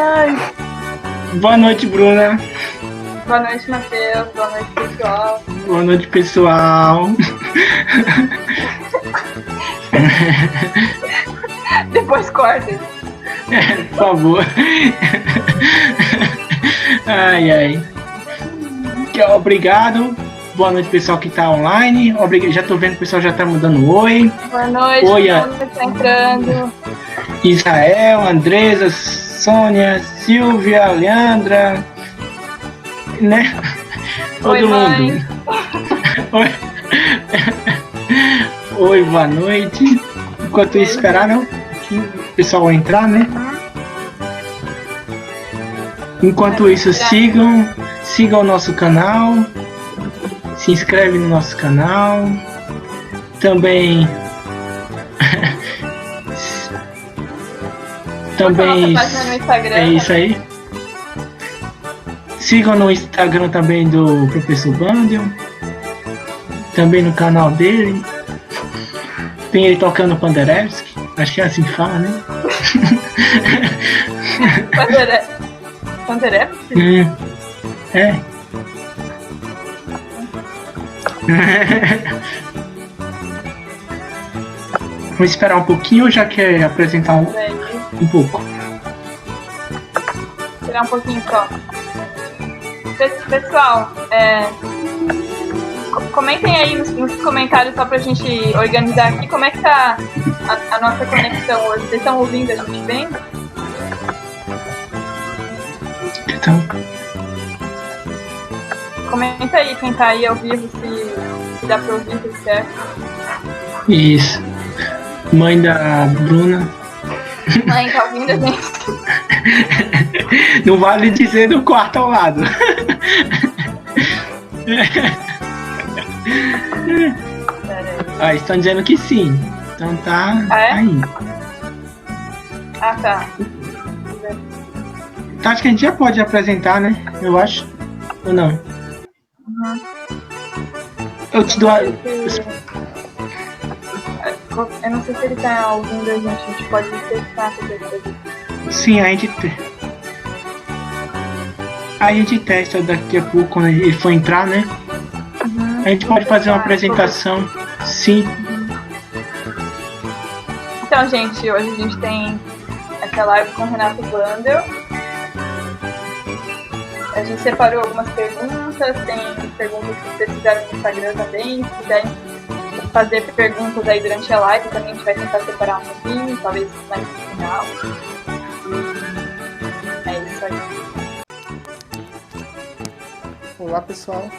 Ai, Boa noite, Bruna. boa noite, Matheus. Boa noite, pessoal. Boa noite, pessoal. Depois corta. Por favor. Ai, ai. Obrigado. Boa noite, pessoal que está online. Obrigado. Já estou vendo que o pessoal já está mandando oi. Boa noite, Oi, todo mundo que está entrando. Israel, Andresa, Sônia, Silvia, Leandra, né? Todo Oi, mundo. mãe. Oi. Oi, boa noite. Enquanto isso, esperar, não? Que o pessoal entrar, né? Enquanto isso, sigam o nosso canal. Se inscreve no nosso canal. Também Nossa página no Instagram. É isso aí. Sigam no Instagram também do Professor Bandel. Também no canal dele. Tem ele tocando Panderewski. Acho que é assim que fala, né? Panderewski? É. Vamos esperar um pouquinho ou já quer apresentar um pouco? Esperar um pouquinho só. Pessoal, comentem aí nos comentários só pra gente organizar aqui como é que tá a nossa conexão hoje. Vocês estão ouvindo a gente bem? Então. Comenta aí quem tá aí ao vivo se dá pra ouvir tudo certo. Isso. Mãe da Bruna. Mãe, tá ouvindo a gente? Não vale dizer do quarto ao lado. Estão dizendo que sim. Então tá aí. Ah, tá. Então acho que a gente já pode apresentar, né? Eu acho. Ou não? Uhum. Eu te dou a... Eu não sei se ele tá ouvindo a gente pode testar qualquer coisa. Sim, a gente testa daqui a pouco quando ele for entrar, né? Uhum. A gente pode fazer uma apresentação. Sim. Então, gente, hoje a gente tem essa live com o Renato Bandel. A gente separou algumas perguntas, tem perguntas que vocês fizeram no Instagram também. Se quiserem fazer perguntas aí durante a live, também a gente vai tentar separar um pouquinho, talvez mais no final. É isso aí. Olá, pessoal.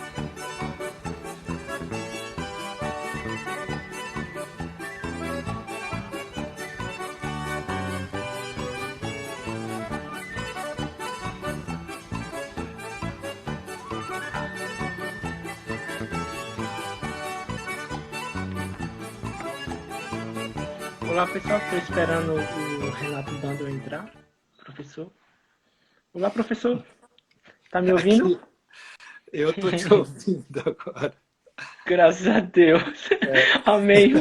Olá, pessoal. Estou esperando o Renato Bandel entrar. Professor. Olá, professor. Tá me ouvindo? Eu tô te ouvindo agora. Graças a Deus. Amém.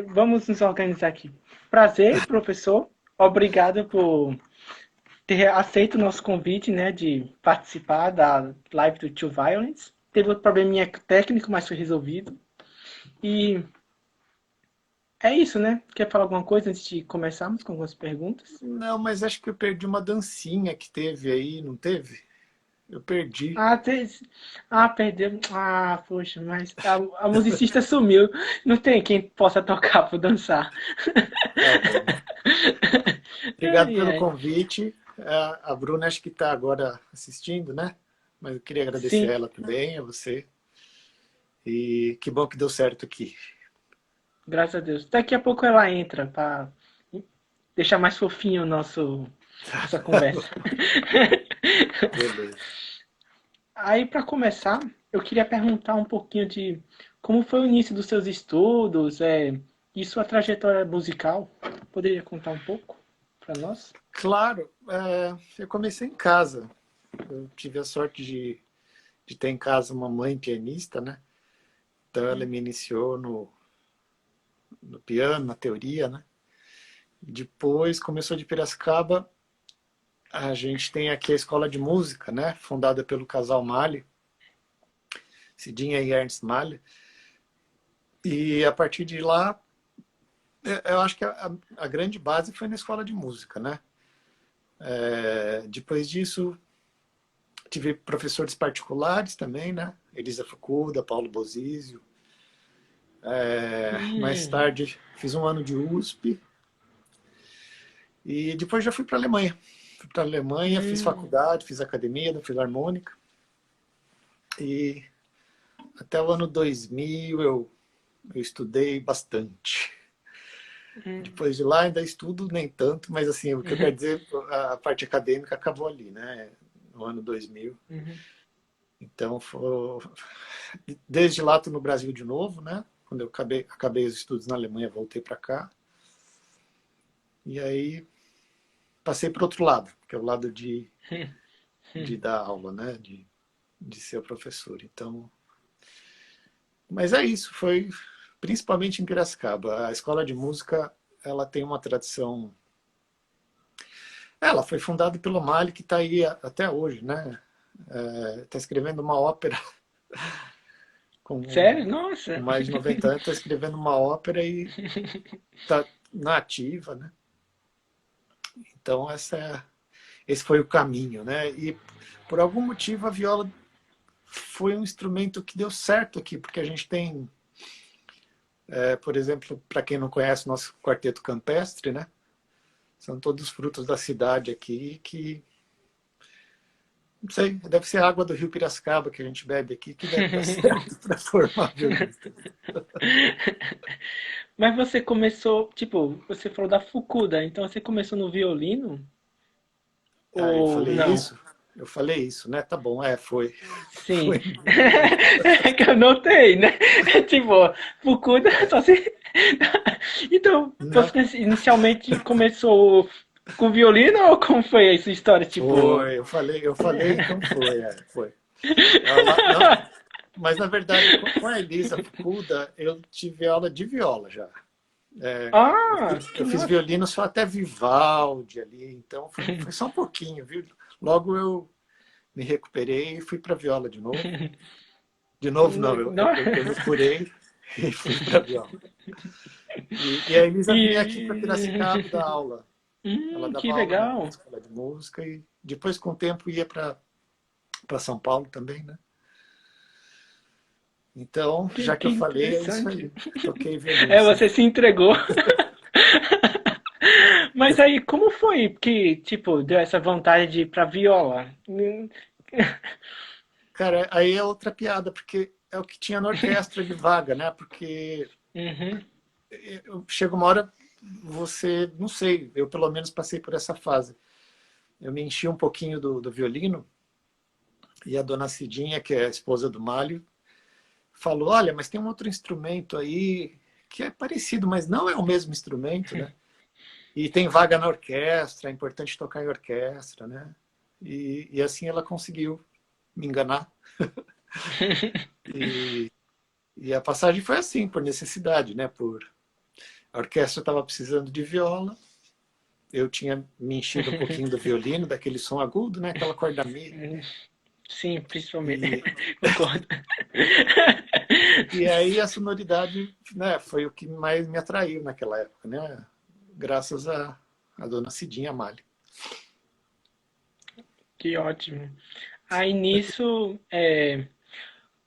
Vamos nos organizar aqui. Prazer, professor. Obrigado por ter aceito o nosso convite, né, de participar da live do Too Violence. Teve outro probleminha técnico, mas foi resolvido. E é isso, né? Quer falar alguma coisa antes de começarmos com algumas perguntas? Não, mas acho que eu perdi uma dancinha que teve aí, não teve? Eu perdi. Perdeu. Poxa, mas a musicista sumiu. Não tem quem possa tocar para dançar. Obrigado pelo convite. A Bruna acho que está agora assistindo, né? Mas eu queria agradecer a ela também, a você. E que bom que deu certo aqui. Graças a Deus. Daqui a pouco ela entra para deixar mais fofinho nossa conversa. Beleza. Aí, para começar, eu queria perguntar um pouquinho de como foi o início dos seus estudos e sua trajetória musical. Poderia contar um pouco para nós? Claro. Eu comecei em casa. Eu tive a sorte de ter em casa uma mãe pianista, né? Então ela me iniciou no piano, na teoria, né? Depois começou de Piracicaba, a gente tem aqui a escola de música, né? Fundada pelo casal Malha, Cidinha e Ernst Malha. E a partir de lá, eu acho que a grande base foi na escola de música, né? Depois disso, tive professores particulares também, né? Elisa Fukuda, Paulo Bozizio. Mais tarde, fiz um ano de USP. E depois já fui para a Alemanha. Fui para a Alemanha, fiz faculdade, fiz academia da Filarmônica. E até o ano 2000 eu estudei bastante. Depois de lá ainda estudo nem tanto, mas assim, o que eu quero dizer, a parte acadêmica acabou ali, né? No ano 2000. Então, desde lá estou no Brasil de novo, né? Quando eu acabei os estudos na Alemanha, voltei para cá. E aí passei para o outro lado, que é o lado de dar aula, né? De ser professor. Então, mas é isso, foi principalmente em Piracicaba. A escola de música, ela tem uma tradição. Ela foi fundada pelo Mali, que está aí até hoje, né? Está escrevendo uma ópera. Sério? Nossa! Com mais de 90 anos, está escrevendo uma ópera e está na ativa, né? Então, esse foi o caminho, né? E, por algum motivo, a viola foi um instrumento que deu certo aqui, porque a gente tem, por exemplo, para quem não conhece, nosso quarteto campestre, né? São todos frutos da cidade aqui, que, não sei, deve ser a água do rio Piracicaba que a gente bebe aqui, que deve dar certo para formar violista. Mas você começou, tipo, você falou da Fukuda, então você começou no violino? Eu Ou falei não? isso? Eu falei isso, né? Tá bom, foi. Sim. Foi. É que eu notei, né? Tipo, Fukuda só se. Então, Não, você inicialmente começou com violino ou como foi essa história? Tipo. eu falei, então foi. Não, mas, na verdade, com a Elisa Fukuda, eu tive aula de viola já. Ah, que Eu fiz massa! violino só até Vivaldi ali, então foi só um pouquinho, viu? Logo eu me recuperei e fui para viola de novo. De novo, não, Não. eu me curei e fui para viola. E a Elisa vinha aqui para Piracicaba dar aula. Ela Que dava aula na legal! escola de música e depois, com o tempo, ia para São Paulo também, né? Então, já que Que eu falei, é isso interessante. aí. Toquei violino, É, sim. você se entregou. Mas aí, como foi que, tipo, deu essa vontade de ir pra viola? Cara, aí é outra piada, porque é o que tinha na orquestra de vaga, né? Porque Uhum. chega uma hora, você, não sei, eu pelo menos passei por essa fase. Eu me enchi um pouquinho do violino e a dona Cidinha, que é a esposa do Malho, falou: olha, mas tem um outro instrumento aí que é parecido, mas não é o mesmo instrumento, né? E tem vaga na orquestra, é importante tocar em orquestra, né? E assim ela conseguiu me enganar. E a passagem foi assim, por necessidade, né? A orquestra estava precisando de viola, eu tinha me enchido um pouquinho do violino, daquele som agudo, né? Aquela corda mi. Sim, principalmente. E, Concordo. e aí a sonoridade, né, foi o que mais me atraiu naquela época, né? Graças a dona Cidinha Malha. Que ótimo. Aí nisso,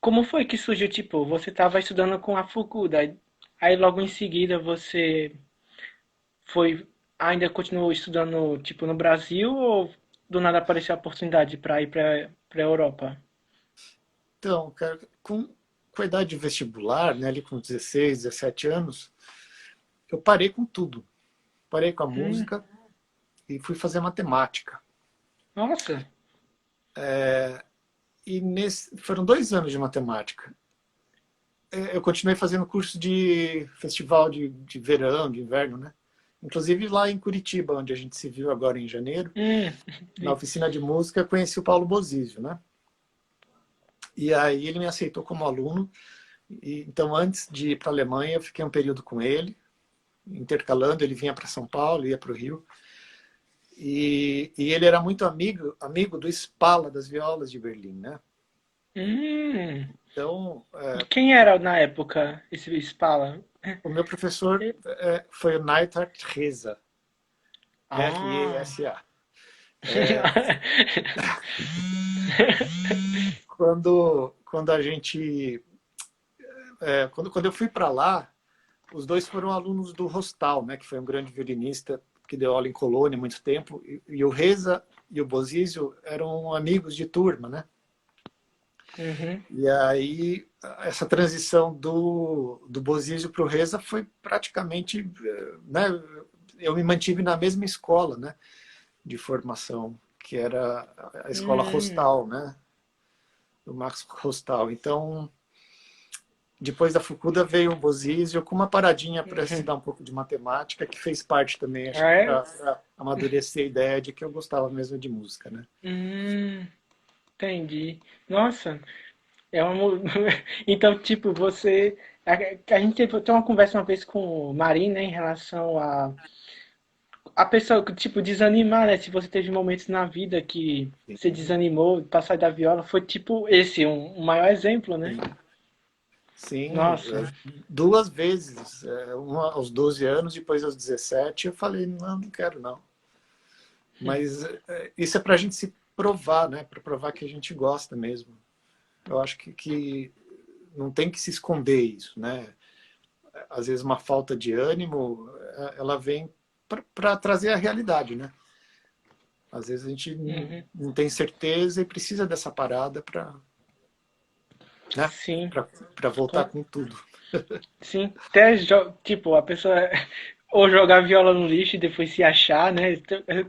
como foi que surgiu, tipo, você estava estudando com a Fukuda, aí logo em seguida você ainda continuou estudando, tipo, no Brasil ou do nada apareceu a oportunidade para ir para Europa? Então, cara, com a idade de vestibular, né, ali com 16, 17 anos, eu parei com tudo. Parei com a Hum, música e fui fazer matemática. nossa. E foram 2 anos de matemática. Eu continuei fazendo curso de festival de verão, de inverno, né? Inclusive lá em Curitiba, onde a gente se viu agora em janeiro, Hum, na oficina de música, eu conheci o Paulo Bozizio, né? E aí ele me aceitou como aluno. Então, antes de ir para a Alemanha, eu fiquei um período com ele. intercalando, ele vinha para São Paulo, ia para o Rio. E ele era muito amigo do Spala, das violas de Berlim, né? Hum. Então, Quem era na época esse Spala? o meu professor foi o Neidhart Reza, Ah. R-E-S-A. Quando a gente... quando eu fui para lá, os dois foram alunos do Rostal, né, que foi um grande violinista que deu aula em Colônia há muito tempo, e o Reza e o Bozizio eram amigos de turma, né? Uhum. E aí, essa transição do Bozizio para o Reza foi praticamente... né, eu me mantive na mesma escola, né, de formação, que era a escola Rostal, né? Do Max Rostal. Então, depois da Fukuda veio o Bozizio com uma paradinha para estudar um pouco de matemática, que fez parte também, acho Ah, que é? para amadurecer a ideia de que eu gostava mesmo de música, né? Entendi. Nossa, é uma. Então, tipo, você. A gente tem uma conversa uma vez com o Marim, né, em relação a pessoa, tipo, desanimar, né? Se você teve momentos na vida que você desanimou, passar da viola, foi tipo esse, um maior exemplo, né? Sim, sim, Nossa. duas vezes, uma aos 12 anos, depois aos 17, eu falei, não, não quero não. Mas isso é para a gente se provar, né? Para provar que a gente gosta mesmo. Eu acho que não tem que se esconder isso, né? Às vezes uma falta de ânimo, ela vem para trazer a realidade, né? Às vezes a gente Uhum. não tem certeza e precisa dessa parada para, né? Sim. Para voltar Com- com tudo. Sim. Até, tipo, a pessoa ou jogar viola no lixo e depois se achar, né?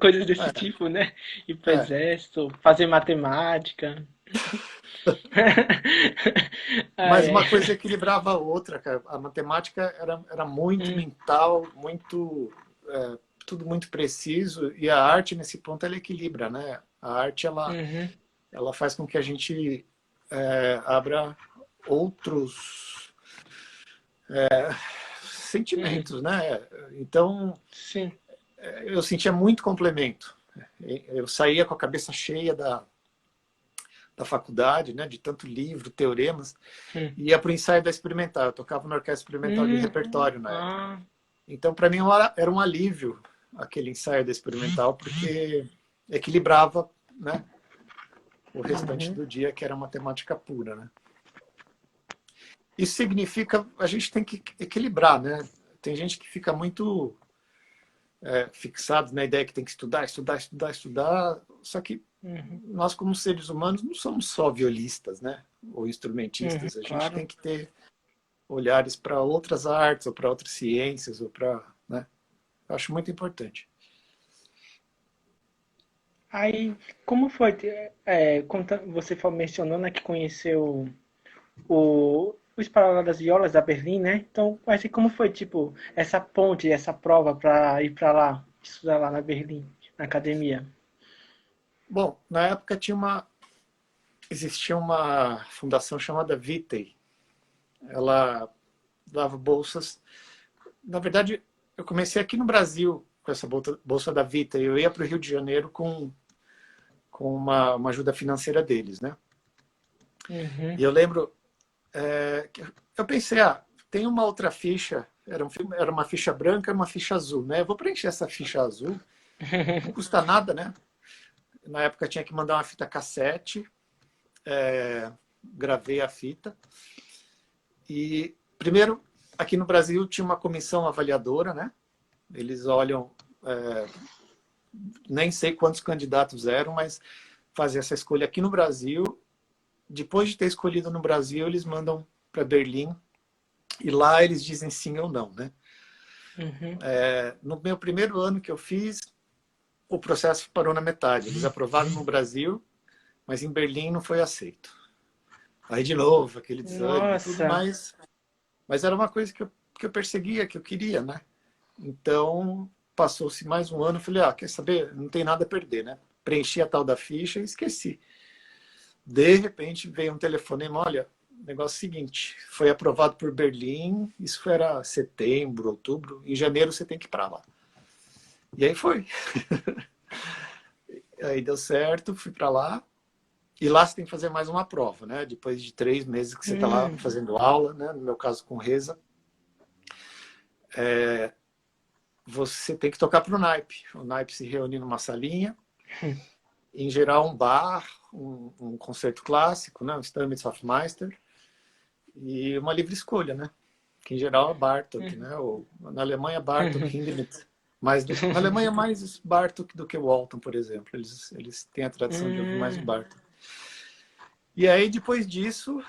Coisas desse tipo, né? Ir pro É, exército, fazer matemática. Ai, mas ai. uma coisa equilibrava a outra, cara. A matemática era muito Hum, mental, muito tudo muito preciso, e a arte nesse ponto ela equilibra, né? A arte uhum, ela faz com que a gente abra outros uhum. sentimentos, né? Então Sim. eu sentia muito complemento. Eu saía com a cabeça cheia da faculdade, né? De tanto livro, teoremas, Hum. e ia para o ensaio da experimental. Eu tocava na orquestra experimental de Hum. repertório na época. Ah. Então, para mim, era um alívio aquele ensaio da experimental, porque equilibrava, né, o restante Uhum. do dia, que era matemática pura, né? Isso significa a gente tem que equilibrar, né? Tem gente que fica muito fixado na ideia que tem que estudar, estudar, estudar, estudar, só que Uhum. nós, como seres humanos, não somos só violistas, né? Ou Uhum. instrumentistas. A gente Claro. tem que ter olhares para outras artes, ou para outras ciências, ou para, né? Eu acho muito importante. Aí, como foi? Você mencionou, né, que conheceu o Esparalho das Violas da Berlim, né? Então, assim, como foi, tipo, essa ponte, essa prova para ir para lá, estudar lá na Berlim, na academia? Bom, na época existia uma fundação chamada Vitae. Ela dava bolsas. Na verdade, eu comecei aqui no Brasil com essa bolsa da Vitae. Eu ia para o Rio de Janeiro com uma ajuda financeira deles, né? Uhum. E eu lembro, eu pensei, tem uma outra ficha, era uma ficha branca e uma ficha azul, né? Eu vou preencher essa ficha azul, não custa nada, né? Na época tinha que mandar uma fita cassete, gravei a fita. E, primeiro, aqui no Brasil tinha uma comissão avaliadora, né? Eles olham, nem sei quantos candidatos eram, mas fazem essa escolha aqui no Brasil. Depois de ter escolhido no Brasil, eles mandam para Berlim e lá eles dizem sim ou não, né? Uhum. No meu primeiro ano que eu fiz, o processo parou na metade. Eles aprovaram no Brasil, mas em Berlim não foi aceito. Aí, de novo, aquele desânimo e tudo Nossa. mais. Mas era uma coisa que eu perseguia, que eu queria, né? Então, passou-se mais um ano, falei, quer saber? Não tem nada a perder, né? Preenchi a tal da ficha e esqueci. De repente, veio um telefonema, olha, negócio seguinte, foi aprovado por Berlim, isso era setembro, outubro, em janeiro você tem que ir para lá. E aí foi. Aí deu certo, fui para lá. E lá você tem que fazer mais uma prova, né? Depois de 3 meses que você está lá fazendo aula, né? No meu caso com Reza, você tem que tocar para o naipe. O naipe se reúne numa salinha, em geral um bar, um concerto clássico, né? Um Stammets-Hofmeister, e uma livre escolha, né? Que em geral é Bartók, né? Ou, na Alemanha, Bartók, Hindemith. Mas na Alemanha é mais Bartók do que Walton, por exemplo. Eles têm a tradição de ouvir mais o Bartók. E aí, depois disso,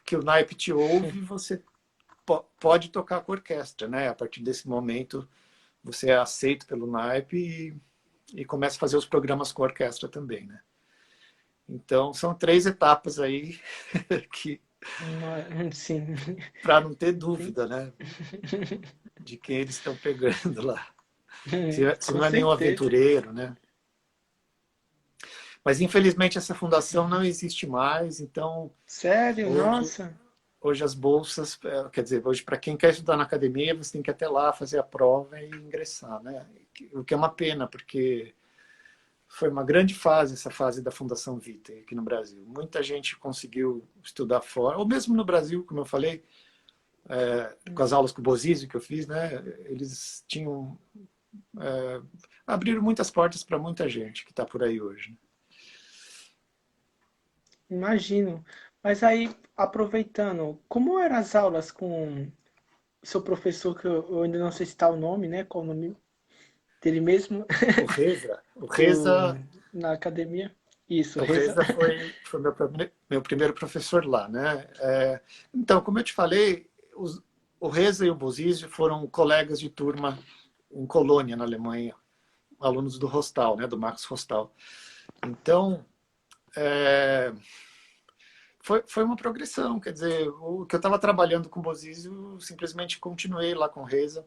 que o naipe te ouve, você pode tocar com a orquestra, né? A partir desse momento, você é aceito pelo naipe e começa a fazer os programas com a orquestra também, né? Então, são 3 etapas aí que... Sim. Para não ter dúvida, né? De quem eles estão pegando lá. Se não é nenhum aventureiro, né? Mas, infelizmente, essa fundação não existe mais, então... Sério? Nossa! Hoje as bolsas, quer dizer, hoje para quem quer estudar na academia, você tem que ir até lá fazer a prova e ingressar, né? O que é uma pena, porque foi uma grande fase, essa fase da Fundação Vitae aqui no Brasil. Muita gente conseguiu estudar fora, ou mesmo no Brasil, como eu falei, com as aulas com o Bozizio que eu fiz, né? Eles tinham... abriram muitas portas para muita gente que está por aí hoje, né? Imagino. Mas aí, aproveitando, como eram as aulas com o seu professor, que eu ainda não sei citar o nome, né? Qual o nome dele mesmo? O Reza Na academia? Isso, o Reza. Reza foi meu primeiro professor lá, né? Então, como eu te falei, o Reza e o Bozizio foram colegas de turma em Colônia, na Alemanha, alunos do Rostal, né? Do Max Rostal. Então, foi uma progressão, quer dizer, o que eu estava trabalhando com o Bozizio, simplesmente continuei lá com o Reza.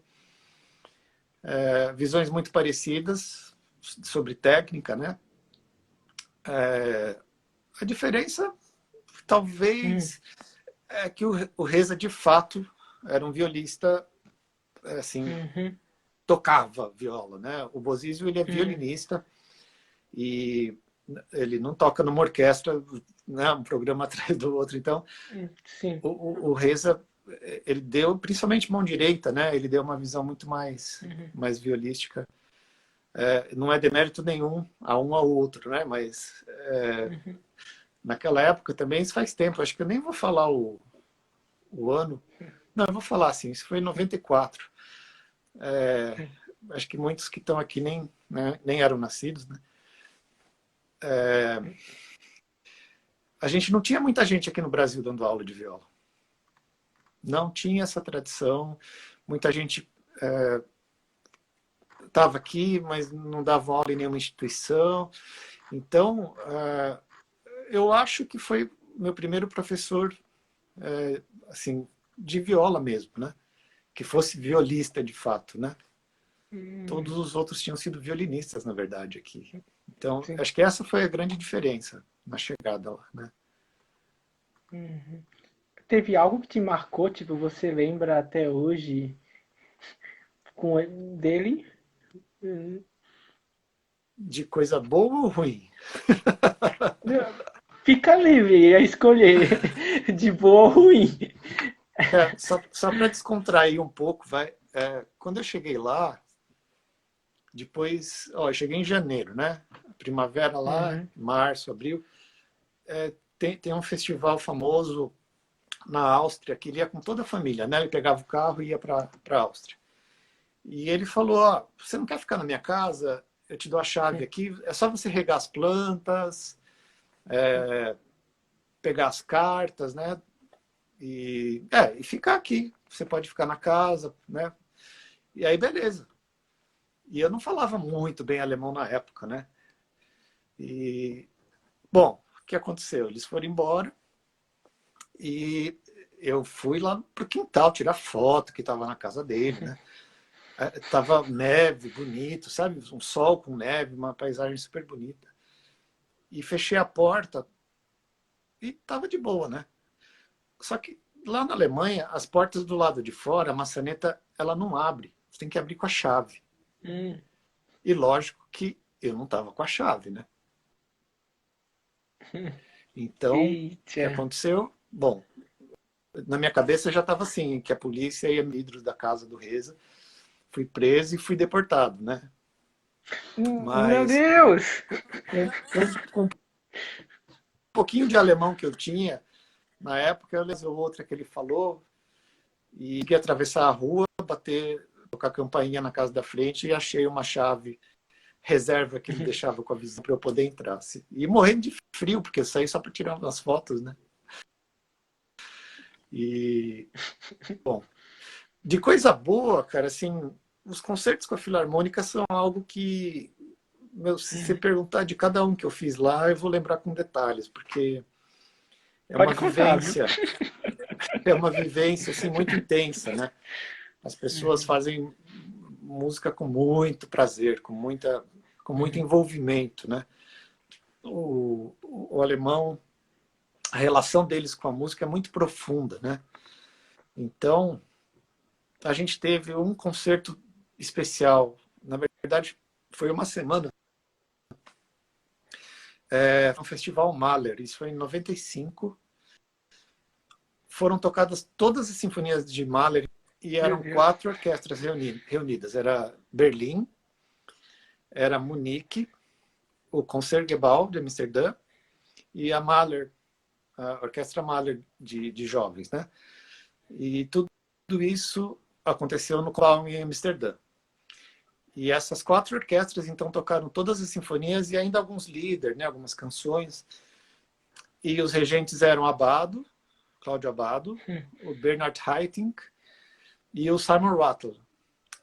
Visões muito parecidas sobre técnica, né? A diferença, talvez, é que o Reza, de fato, era um violista, assim, tocava viola, né? O Bozizio, ele é violinista e ele não toca numa orquestra, né? Um programa atrás do outro. Então, Sim. o Reza, ele deu, principalmente mão direita, né? Ele deu uma visão muito mais violística. Não é demérito nenhum a um ao outro, né? Mas naquela época também, isso faz tempo, acho que eu nem vou falar o ano. Não, eu vou falar assim, isso foi em 94. Acho que muitos que estão aqui nem eram nascidos, né? A gente não tinha muita gente aqui no Brasil dando aula de viola. Não tinha essa tradição. Muita gente estava aqui, mas não dava aula em nenhuma instituição. Então, eu acho que foi meu primeiro professor, assim, de viola mesmo, né? Que fosse violista de fato, né? Todos os outros tinham sido violinistas, na verdade, aqui. Então, acho que essa foi a grande diferença na chegada lá, né? Teve algo que te marcou, tipo, você lembra até hoje dele? De coisa boa ou ruim? Fica livre a escolher de boa ou ruim. Só para descontrair um pouco, quando eu cheguei lá, depois, eu cheguei em janeiro, né? Primavera lá, março, abril, tem um festival famoso na Áustria que ele ia com toda a família, né? Ele pegava o carro e ia para a Áustria. E ele falou: você não quer ficar na minha casa? Eu te dou a chave aqui, é só você regar as plantas, pegar as cartas, né? E ficar aqui. Você pode ficar na casa, né? E aí, beleza. E eu não falava muito bem alemão na época, né? E, bom, o que aconteceu? Eles foram embora e eu fui lá pro quintal tirar foto que estava na casa dele, né? Tava neve, bonito, sabe? Um sol com neve, uma paisagem super bonita. E fechei a porta e tava de boa, né? Só que lá na Alemanha, as portas do lado de fora, a maçaneta, ela não abre. Você tem que abrir com a chave. Hum. E lógico que eu não estava com a chave, né? Então, o que Eita. aconteceu? Bom, na minha cabeça já estava assim, que a polícia ia me vidros da casa do Reza. Fui preso e fui deportado, né? Meu Mas Deus! com um pouquinho de alemão que eu tinha, na época eu levei outra que ele falou e ia atravessar a rua, bater, tocar a campainha na casa da frente e achei uma chave reserva que ele deixava com a vizinha para eu poder entrar. E morrendo de frio, porque eu saí só para tirar umas fotos, né? E, bom, de coisa boa, cara, assim, os concertos com a Filarmônica são algo que, se você perguntar de cada um que eu fiz lá, eu vou lembrar com detalhes, porque Pode contar, viu? é uma vivência assim, muito intensa, né? As pessoas fazem música com muito prazer, com muito envolvimento, né? O alemão, a relação deles com a música é muito profunda, né? Então, a gente teve um concerto especial, na verdade, foi uma semana, no Festival Mahler, isso foi em 95. Foram tocadas todas as sinfonias de Mahler e Meu eram Deus. 4 orquestras reunidas. Era Berlim, era Munique, o Concertgebouw de Amsterdã e a Mahler, a Orquestra Mahler de jovens, né? E tudo isso aconteceu no Clown em Amsterdã. E essas 4 orquestras, então, tocaram todas as sinfonias e ainda alguns líderes, né? Algumas canções. E os regentes eram Abbado, Cláudio Abbado, o Bernhard Haitink e o Simon Rattle.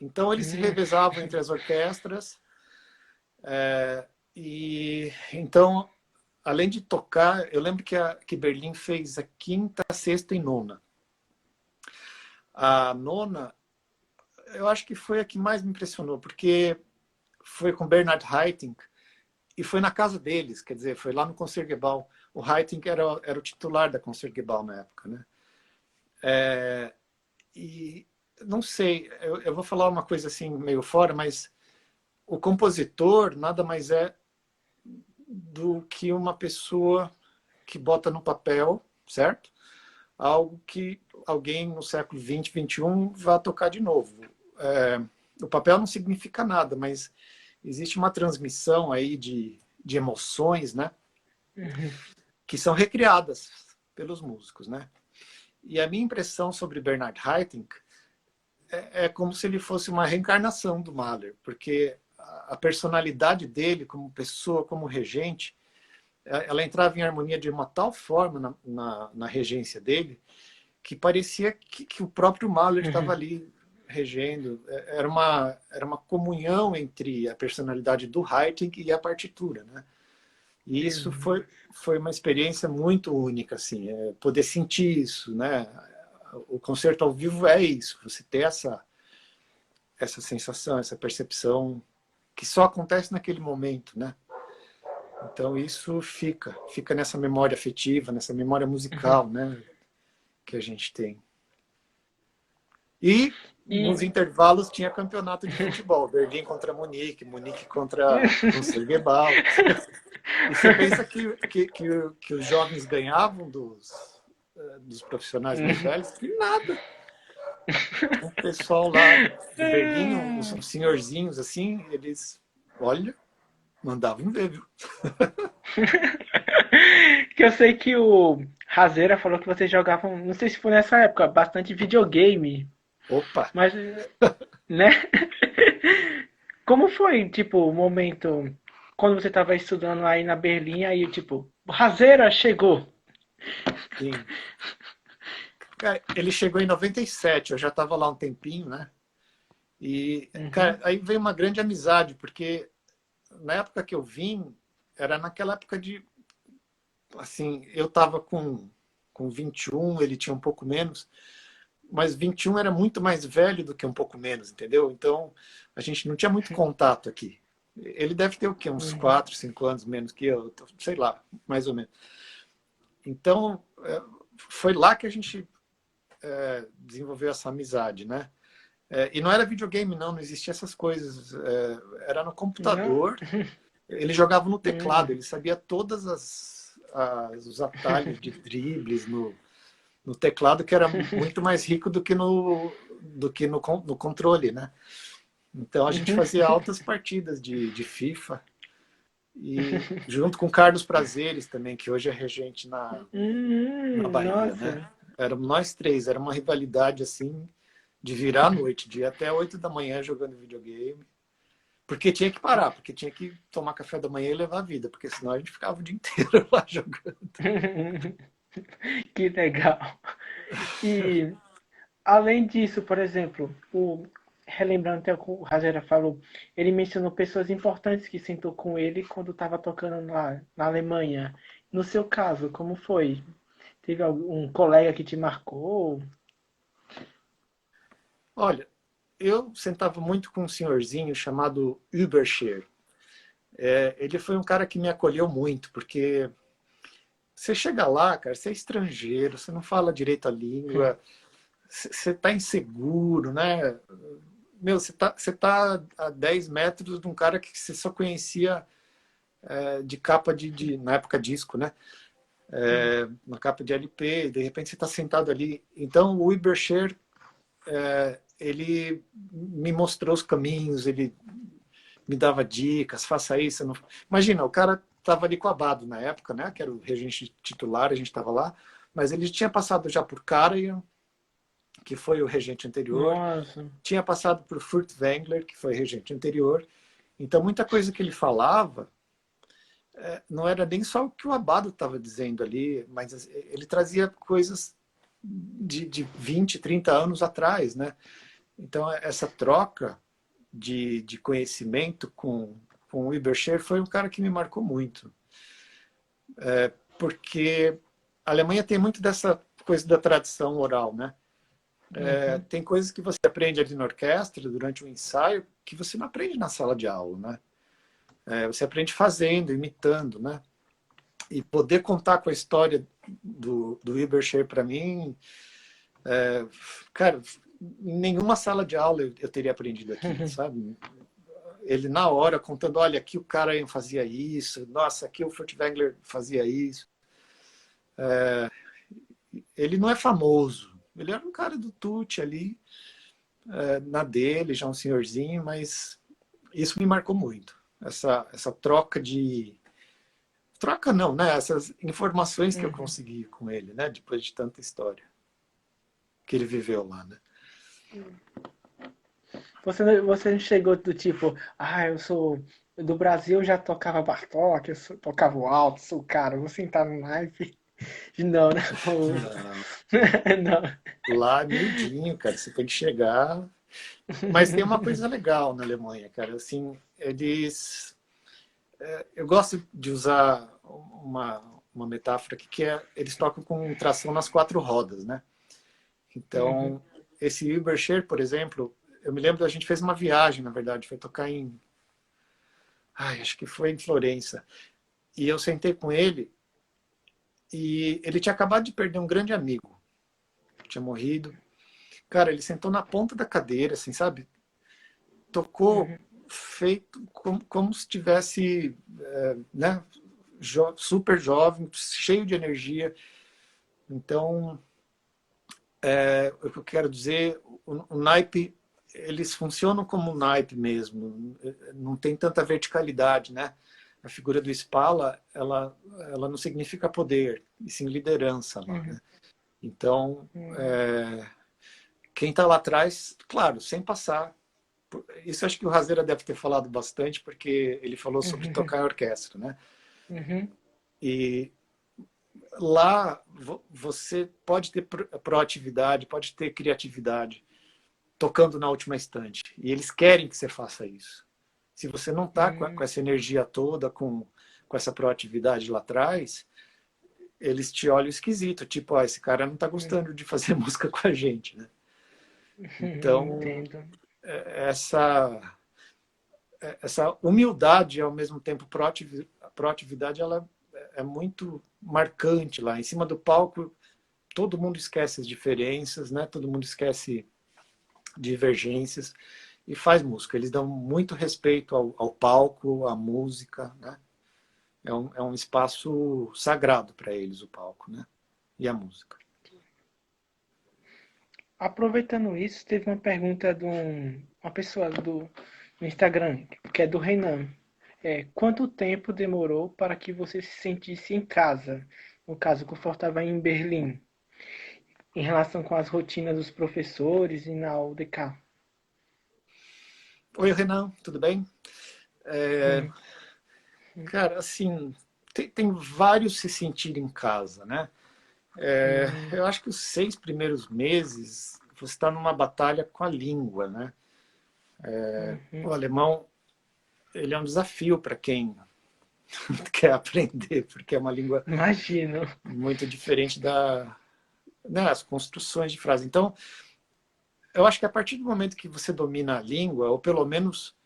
Então, eles se revezavam entre as orquestras. E então, além de tocar, eu lembro que Berlim fez a quinta, sexta e nona. A nona, eu acho que foi a que mais me impressionou, porque foi com Bernhard Haitink e foi na casa deles, quer dizer, foi lá no Concertgebouw. O Haitink era o titular da Concertgebouw na época, né? E não sei, eu vou falar uma coisa assim meio fora, mas o compositor nada mais é do que uma pessoa que bota no papel, certo? Algo que alguém no século 20, 21 vai tocar de novo. O papel não significa nada, mas existe uma transmissão aí de emoções, né? Que são recriadas pelos músicos, né? E a minha impressão sobre Bernhard Haitink é como se ele fosse uma reencarnação do Mahler, porque a personalidade dele como pessoa, como regente, ela entrava em harmonia de uma tal forma na regência dele que parecia que o próprio Mahler estava ali regendo. Era uma comunhão entre a personalidade do Haitink e a partitura, né? E isso foi uma experiência muito única, assim, poder sentir isso, né? O concerto ao vivo é isso, você ter essa sensação, essa percepção que só acontece naquele momento, né? Então isso fica nessa memória afetiva, nessa memória musical, né? Que a gente tem. E nos intervalos tinha campeonato de futebol, Berlim contra Munique, Munique contra Concertgebouw. E você pensa que os jovens ganhavam dos profissionais mais velhos? Que nada. O pessoal lá de Berlim, os senhorzinhos assim, eles, olha, mandavam ver, viu? Que eu sei que o Razeira falou que vocês jogavam, não sei se foi nessa época, bastante videogame, Opa! mas, né? Como foi, tipo, o momento quando você estava estudando aí na Berlim, aí, tipo, o Razeira chegou. Sim. Cara, ele chegou em 97, eu já estava lá um tempinho, né? E, cara, aí veio uma grande amizade, porque na época que eu vim, era naquela época de, assim, eu estava com 21, ele tinha um pouco menos, mas 21 era muito mais velho do que um pouco menos, entendeu? Então, a gente não tinha muito contato aqui. Ele deve ter o quê? Uns 4, 5 anos menos que eu, sei lá, mais ou menos. Então, foi lá que a gente desenvolveu essa amizade, né? E não era videogame, não existia essas coisas. Era no computador. Ele jogava no teclado, ele sabia todas os atalhos de dribles no teclado, que era muito mais rico do que no controle, né? Então a gente fazia altas partidas de FIFA, e junto com Carlos Prazeres também, que hoje é regente na Bahia, Nossa. né? Éramos nós três, era uma rivalidade assim, de virar a noite, de ir até 8 da manhã jogando videogame. Porque tinha que parar, porque tinha que tomar café da manhã e levar a vida, porque senão a gente ficava o dia inteiro lá jogando. Que legal. E além disso, por exemplo, relembrando até o que o Rajera falou, ele mencionou pessoas importantes que sentou com ele quando estava tocando lá na Alemanha. No seu caso, como foi? Teve algum colega que te marcou? Olha, eu sentava muito com um senhorzinho chamado Überscher. Ele foi um cara que me acolheu muito, porque você chega lá, cara, você é estrangeiro, você não fala direito a língua, você está inseguro, né? Meu, você tá a 10 metros de um cara que você só conhecia de capa na época disco, né? Na capa de LP, de repente você está sentado ali. Então o Überscher, ele me mostrou os caminhos, ele me dava dicas, faça isso. Não... Imagina, o cara estava ali com o Abado na época, né? Que era o regente titular, a gente estava lá, mas ele tinha passado já por Karajan, que foi o regente anterior, Nossa. tinha passado por Furtwängler, que foi regente anterior. Então, muita coisa que ele falava não era nem só o que o Abado estava dizendo ali, mas ele trazia coisas de 20, 30 anos atrás, né? Então, essa troca de conhecimento com o Überscher foi um cara que me marcou muito. Porque a Alemanha tem muito dessa coisa da tradição oral, né? Tem coisas que você aprende ali na orquestra, durante um ensaio, que você não aprende na sala de aula, né? Você aprende fazendo, imitando, né? E poder contar com a história do Überscher para mim, cara, em nenhuma sala de aula eu teria aprendido aqui, sabe? Ele na hora contando, olha, aqui o cara fazia isso, nossa, aqui o Furtwängler fazia isso. Ele não é famoso, ele era um cara do Tutti ali, na dele, já um senhorzinho, mas isso me marcou muito. Essa troca de... Troca não, né? Essas informações que eu consegui com ele, né? Depois de tanta história que ele viveu lá, né? Você não chegou do tipo, eu sou do Brasil, eu já tocava Bartók, tocava o alto, sou o cara, vou sentar no naipe. Não, né? Não. Não. Lá, miudinho, cara, você tem que chegar. Mas tem uma coisa legal na Alemanha, cara. Assim, eu gosto de usar uma metáfora aqui, que eles tocam com tração nas 4 rodas, né? Então, esse Überscher, por exemplo, eu me lembro, a gente fez uma viagem, na verdade, foi tocar acho que foi em Florença. E eu sentei com ele, e ele tinha acabado de perder um grande amigo. Tinha morrido. Cara, ele sentou na ponta da cadeira, assim, sabe? Tocou feito como se tivesse, né? Super jovem, cheio de energia. Então, o que eu quero dizer, o naipe, eles funcionam como um naipe mesmo. Não tem tanta verticalidade, né? A figura do Spala, ela não significa poder, e sim liderança lá, né? Então, quem está lá atrás, claro, sem passar. Isso acho que o Razeira deve ter falado bastante, porque ele falou sobre tocar em orquestra, né? E lá você pode ter proatividade, pode ter criatividade, tocando na última estante. E eles querem que você faça isso. Se você não está com essa energia toda, com essa proatividade lá atrás, eles te olham esquisito, tipo, esse cara não está gostando de fazer música com a gente, né? Então, essa humildade, ao mesmo tempo proatividade, ela é muito marcante lá. Em cima do palco, todo mundo esquece as diferenças, né? Todo mundo esquece divergências e faz música. Eles dão muito respeito ao palco, à música, né? É um espaço sagrado para eles, o palco, né? E a música. Aproveitando isso, teve uma pergunta de uma pessoa no Instagram, que é do Renan. Quanto tempo demorou para que você se sentisse em casa? No caso, confortável em Berlim, em relação com as rotinas dos professores e na UDK. Oi, Renan, tudo bem? Hum, Cara, assim, tem vários se sentir em casa, né? hum, Eu acho que os 6 primeiros meses você está numa batalha com a língua, né? O uhum. alemão, ele é um desafio para quem quer aprender, porque é uma língua Imagino. muito diferente né, as construções de frase. Então, eu acho que a partir do momento que você domina a língua, ou pelo menos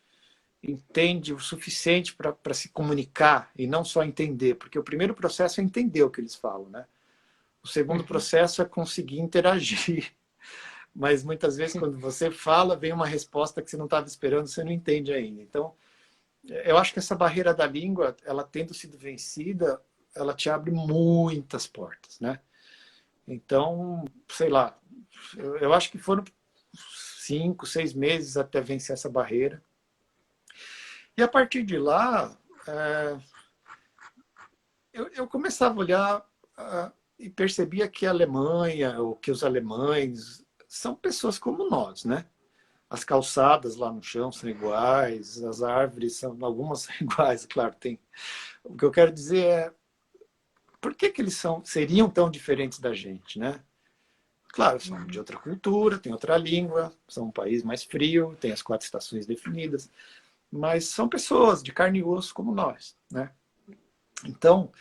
entende o suficiente para se comunicar e não só entender, porque o primeiro processo é entender o que eles falam, né? O segundo Uhum. processo é conseguir interagir. Mas muitas vezes quando você fala, vem uma resposta que você não estava esperando, você não entende ainda. Então, eu acho que essa barreira da língua, ela tendo sido vencida, ela te abre muitas portas, né? Então, sei lá, eu acho que foram 5, 6 meses até vencer essa barreira. E a partir de lá, eu começava a olhar e percebia que a Alemanha, ou que os alemães, são pessoas como nós, né? As calçadas lá no chão são iguais, as árvores são, algumas são iguais, claro, tem. O que eu quero dizer é, por que eles seriam tão diferentes da gente, né? Claro, são de outra cultura, tem outra língua, são um país mais frio, tem as 4 estações definidas, mas são pessoas de carne e osso como nós, né? Então,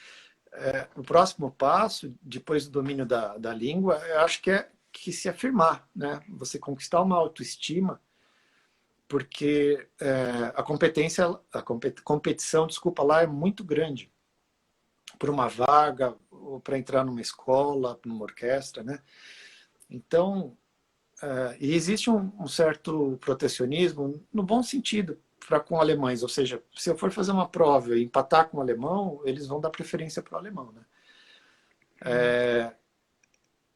o próximo passo, depois do domínio da língua, eu acho que é que se afirmar, né? Você conquistar uma autoestima, porque a competência, competição, desculpa, lá é muito grande por uma vaga ou para entrar numa escola, numa orquestra, né? Então, e existe um certo protecionismo no bom sentido para com alemães, ou seja, se eu for fazer uma prova e empatar com o alemão, eles vão dar preferência para o alemão, né?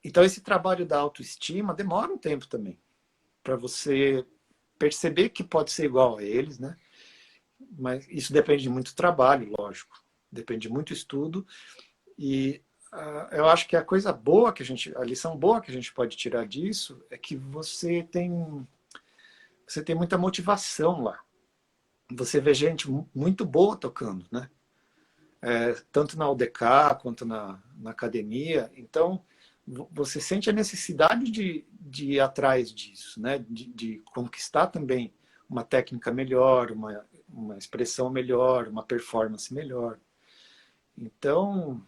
Então esse trabalho da autoestima demora um tempo também para você perceber que pode ser igual a eles, né? Mas isso depende de muito trabalho, lógico, depende de muito estudo e eu acho que a coisa boa a lição boa que a gente pode tirar disso é que você tem muita motivação lá. Você vê gente muito boa tocando, né? Tanto na UDK quanto na academia. Então, você sente a necessidade de ir atrás disso, né? De conquistar também uma técnica melhor, uma expressão melhor, uma performance melhor. Então,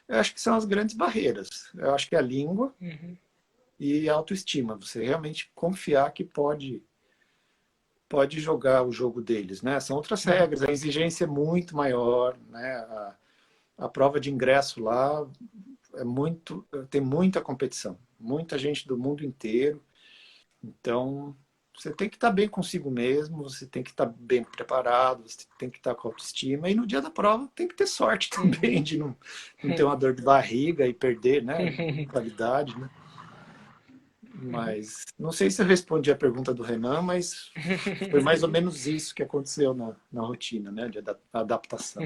eu acho que são as grandes barreiras. Eu acho que é a língua e a autoestima. Você realmente confiar que pode jogar o jogo deles, né? São outras regras, a exigência é muito maior, né? A prova de ingresso lá tem muita competição, muita gente do mundo inteiro. Então, você tem que estar bem consigo mesmo, você tem que estar bem preparado, você tem que estar com autoestima, e no dia da prova tem que ter sorte também de não ter uma dor de barriga e perder, né? Qualidade, né? Mas não sei se eu respondi a pergunta do Renan, mas foi mais ou menos isso que aconteceu na rotina, né? De adaptação.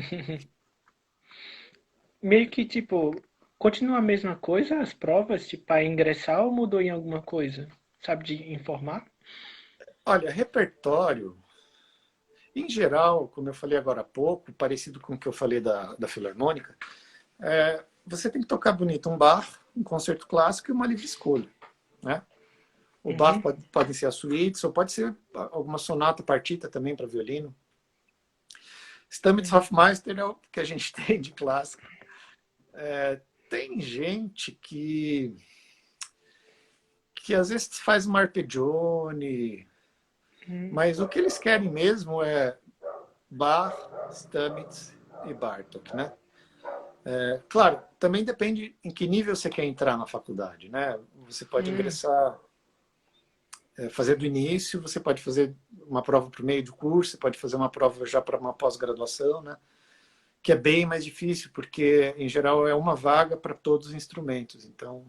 Meio que, tipo, continua a mesma coisa as provas, tipo, para ingressar ou mudou em alguma coisa? Sabe de informar? Olha, repertório, em geral, como eu falei agora há pouco, parecido com o que eu falei da Filarmônica, você tem que tocar bonito um Bach, um concerto clássico e uma livre escolha, né? O Bach podem ser as suítes, ou pode ser alguma sonata, partita também para violino. Stammets-Hofmeister é o que a gente tem de clássico. Tem gente que às vezes faz um arpeggione, mas o que eles querem mesmo é Bach, Stamitz e Bartók, né? Claro, também depende em que nível você quer entrar na faculdade, né? Você pode ingressar, fazer do início, você pode fazer uma prova por meio do curso, você pode fazer uma prova já para uma pós-graduação, né? Que é bem mais difícil, porque, em geral, é uma vaga para todos os instrumentos. Então,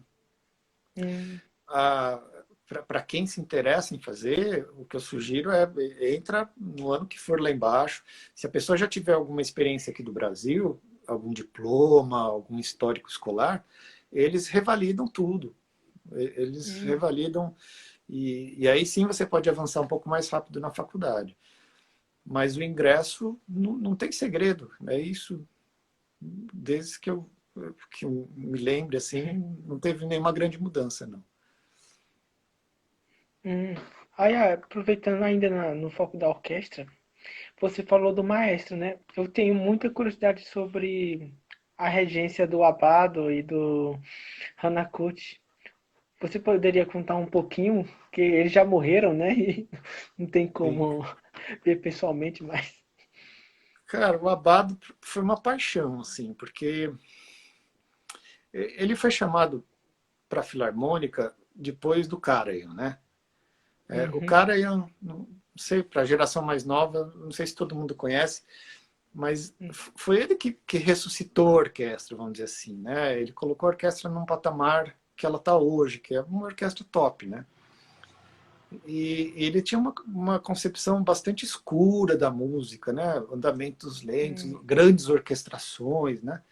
para quem se interessa em fazer, o que eu sugiro é entra no ano que for lá embaixo. Se a pessoa já tiver alguma experiência aqui do Brasil, algum diploma, algum histórico escolar, eles revalidam tudo. Eles revalidam e aí sim você pode avançar um pouco mais rápido na faculdade. Mas o ingresso não tem segredo. É isso. Desde que eu me lembre, assim, não teve nenhuma grande mudança, não. Aí, aproveitando ainda no foco da orquestra, você falou do maestro, né? Eu tenho muita curiosidade sobre a regência do Abado e do Hanakoshi. Você poderia contar um pouquinho? Que eles já morreram, né? E não tem Sim. como ver pessoalmente, mas. Cara, o Abado foi uma paixão, assim, porque ele foi chamado para a Filarmônica depois do Karajan, né? O Uhum, Karajan, não sei, para a geração mais nova, não sei se todo mundo conhece, mas foi ele que ressuscitou a orquestra, vamos dizer assim, né? Ele colocou a orquestra num patamar que ela está hoje, que é uma orquestra top, né? E ele tinha uma concepção bastante escura da música, né? Andamentos lentos, grandes orquestrações, né?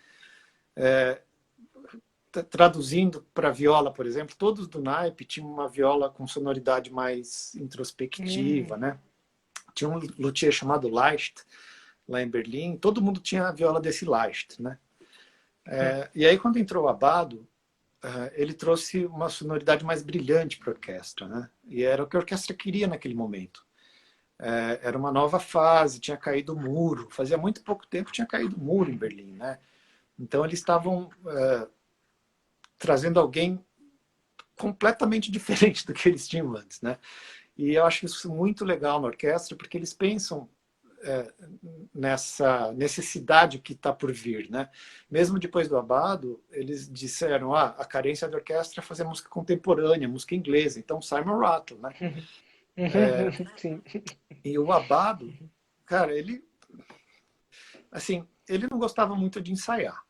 Traduzindo para viola, por exemplo, todos do naipe tinham uma viola com sonoridade mais introspectiva, né? Tinha um luthier chamado Leicht, lá em Berlim, todo mundo tinha a viola desse Leicht, né? E aí, quando entrou o Abado, ele trouxe uma sonoridade mais brilhante para a orquestra, né? E era o que a orquestra queria naquele momento. Era uma nova fase, tinha caído o muro, fazia muito pouco tempo tinha caído o muro em Berlim, né? Então eles estavam trazendo alguém completamente diferente do que eles tinham antes, né? E eu acho isso muito legal na orquestra, porque eles pensam nessa necessidade que está por vir, né? Mesmo depois do Abado, eles disseram, a carência da orquestra é fazer música contemporânea, música inglesa. Então, Simon Rattle, né? sim. E o Abado, cara, ele, assim, ele não gostava muito de ensaiar.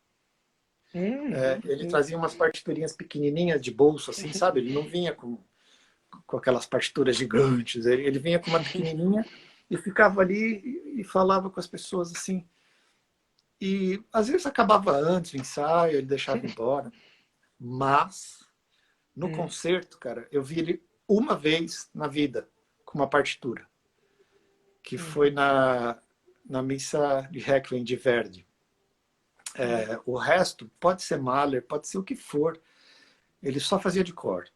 Ele trazia umas partiturinhas pequenininhas de bolso, assim, sabe? Ele não vinha com aquelas partituras gigantes. Ele vinha com uma pequenininha e ficava ali e falava com as pessoas assim. E às vezes acabava antes o ensaio, ele deixava embora. Mas no concerto, cara, eu vi ele uma vez na vida com uma partitura, que foi na missa de Requiem de Verdi. O resto pode ser Mahler, pode ser o que for. Ele só fazia de cor.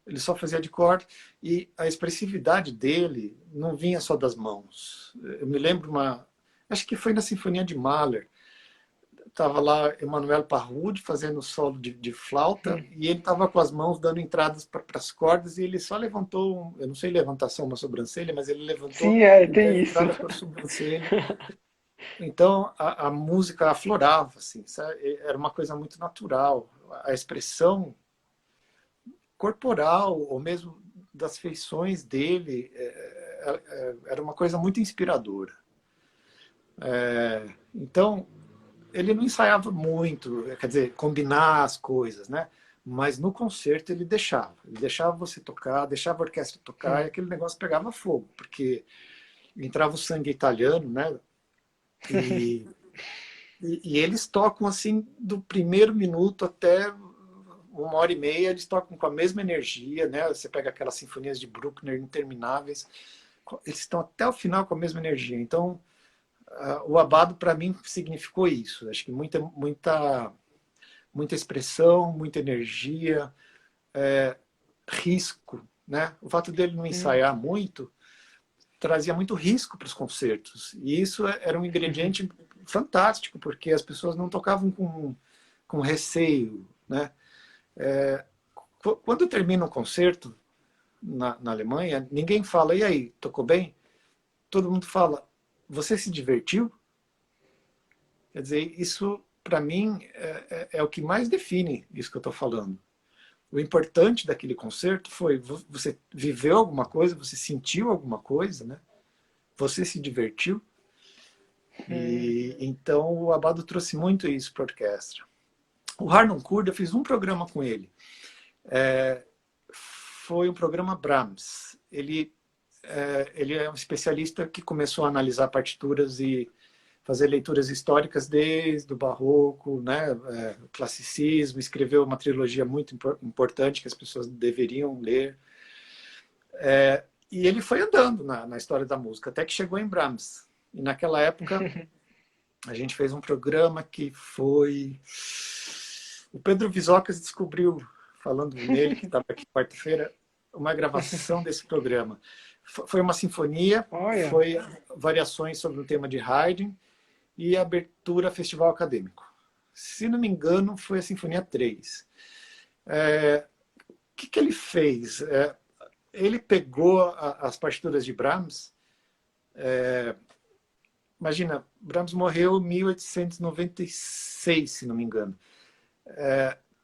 Ele só fazia de cor e a expressividade dele não vinha só das mãos. Eu me lembro acho que foi na Sinfonia de Mahler. Estava lá Emmanuel Parrud fazendo solo de flauta e ele estava com as mãos dando entradas para as cordas e ele só levantou, eu não sei levantar só uma sobrancelha, mas ele levantou Sim, e deu tem isso. entrada para a sobrancelha. Então a música aflorava, assim, sabe? Era uma coisa muito natural. A expressão corporal ou mesmo das feições dele era uma coisa muito inspiradora. Então ele não ensaiava muito, quer dizer, combinar as coisas, né? Mas no concerto ele deixava você tocar, deixava a orquestra tocar e aquele negócio pegava fogo, porque entrava o sangue italiano, né? E eles tocam assim do primeiro minuto até 1h30, eles tocam com a mesma energia, né? Você pega aquelas sinfonias de Bruckner intermináveis, eles estão até o final com a mesma energia. Então, o Abado para mim significou isso. Acho que muita expressão, muita energia, risco, né? O fato dele não ensaiar muito trazia muito risco para os concertos. E isso era um ingrediente fantástico, porque as pessoas não tocavam com receio, né? Quando termina um concerto na Alemanha, ninguém fala, e aí, tocou bem? Todo mundo fala, você se divertiu? Quer dizer, isso para mim, é o que mais define isso que eu estou falando. O importante daquele concerto foi você viveu alguma coisa, você sentiu alguma coisa, né? Você se divertiu. E então o Abbado trouxe muito isso para a orquestra. O Harnoncourt, eu fiz um programa com ele. Foi um programa Brahms. Ele é um especialista que começou a analisar partituras e fazer leituras históricas desde o Barroco, né, o Classicismo, escreveu uma trilogia muito importante que as pessoas deveriam ler. E ele foi andando na história da música, até que chegou em Brahms. E naquela época, a gente fez um programa que foi... O Pedro Visocas descobriu, falando nele, que estava aqui quarta-feira, uma gravação desse programa. Foi uma sinfonia, Olha. foi variações sobre o tema de Haydn e abertura a festival acadêmico. Se não me engano, foi a Sinfonia 3. O que ele fez? Ele pegou as partituras de Brahms. Imagina, Brahms morreu em 1896, se não me engano.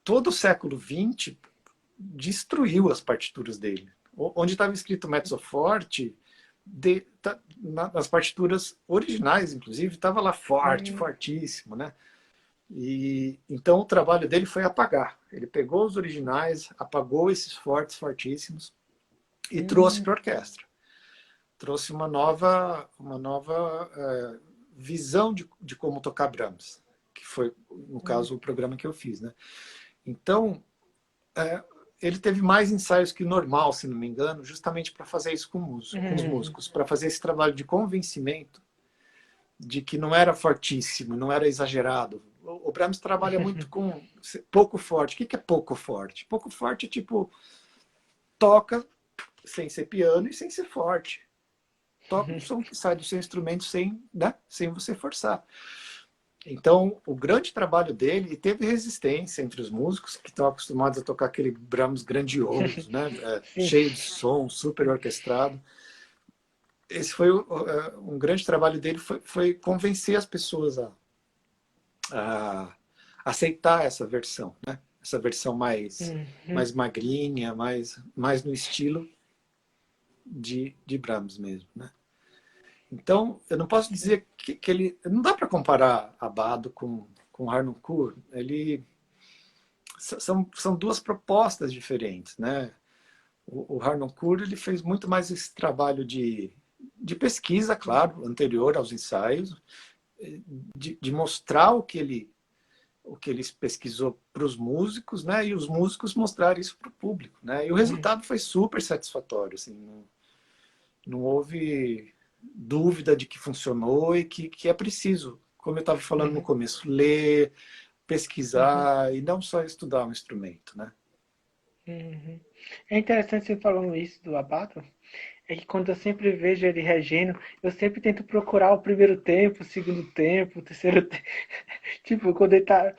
Todo o século XX destruiu as partituras dele. Onde estava escrito mezzo forte, nas partituras originais, inclusive, estava lá forte, fortíssimo, né? E então o trabalho dele foi apagar. Ele pegou os originais, apagou esses fortes, fortíssimos e trouxe para a orquestra. Trouxe uma nova visão de como tocar Brahms, que foi, no caso, o programa que eu fiz, né? Então, ele teve mais ensaios que o normal, se não me engano, justamente para fazer isso com os músicos, para fazer esse trabalho de convencimento de que não era fortíssimo, não era exagerado. O Brahms trabalha muito com pouco forte. O que é pouco forte? Pouco forte é tipo, toca sem ser piano e sem ser forte. Toca um som que sai do seu instrumento sem você forçar. Então, o grande trabalho dele, e teve resistência entre os músicos que estão acostumados a tocar aquele Brahms grandioso, né? Cheio de som, super orquestrado. Esse foi um grande trabalho dele, foi convencer as pessoas a aceitar essa versão, né? Essa versão mais magrinha, mais no estilo de Brahms mesmo, né? Então, eu não posso dizer que ele... Não dá para comparar Abbado com Harnoncourt. São duas propostas diferentes, né? O Harnoncourt ele fez muito mais esse trabalho de pesquisa, claro, anterior aos ensaios, de mostrar o que ele pesquisou para os músicos, né? E os músicos mostraram isso para o público, né? E o resultado foi super satisfatório, assim, não houve dúvida de que funcionou e que é preciso, como eu estava falando no começo, ler, pesquisar e não só estudar um instrumento, né? É interessante você falando isso do Abbado, é que quando eu sempre vejo ele regendo, eu sempre tento procurar o primeiro tempo, o segundo tempo, o terceiro tempo. Tipo, quando ele tá...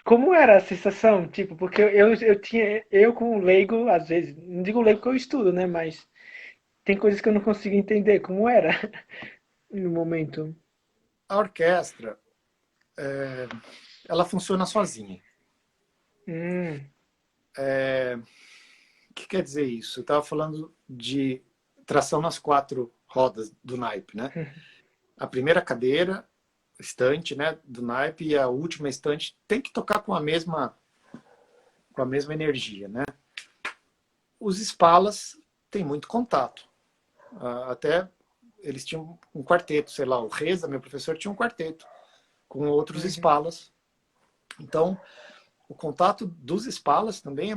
Como era a sensação? Tipo, porque eu como leigo, às vezes, não digo leigo que eu estudo, né? Mas tem coisas que eu não consigo entender. Como era no momento? A orquestra, ela funciona sozinha. O que quer dizer isso? Eu estava falando de tração nas 4 rodas do naipe, né? A primeira cadeira, estante, né, do naipe, e a última estante tem que tocar com a mesma energia, né? Os espalas têm muito contato. Até eles tinham um quarteto, sei lá, o Reza, meu professor, tinha um quarteto com outros espalas. Então, o contato dos espalas também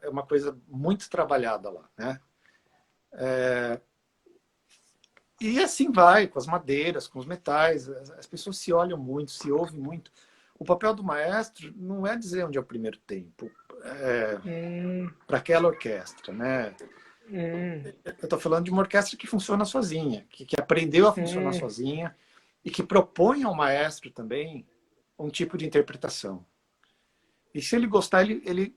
é uma coisa muito trabalhada lá, né? E assim vai, com as madeiras, com os metais. As pessoas se olham muito, se ouvem muito. O papel do maestro não é dizer onde é o primeiro tempo para aquela orquestra, né? Eu estou falando de uma orquestra que funciona sozinha, que aprendeu a funcionar sozinha e que propõe ao maestro também um tipo de interpretação. E se ele gostar, ele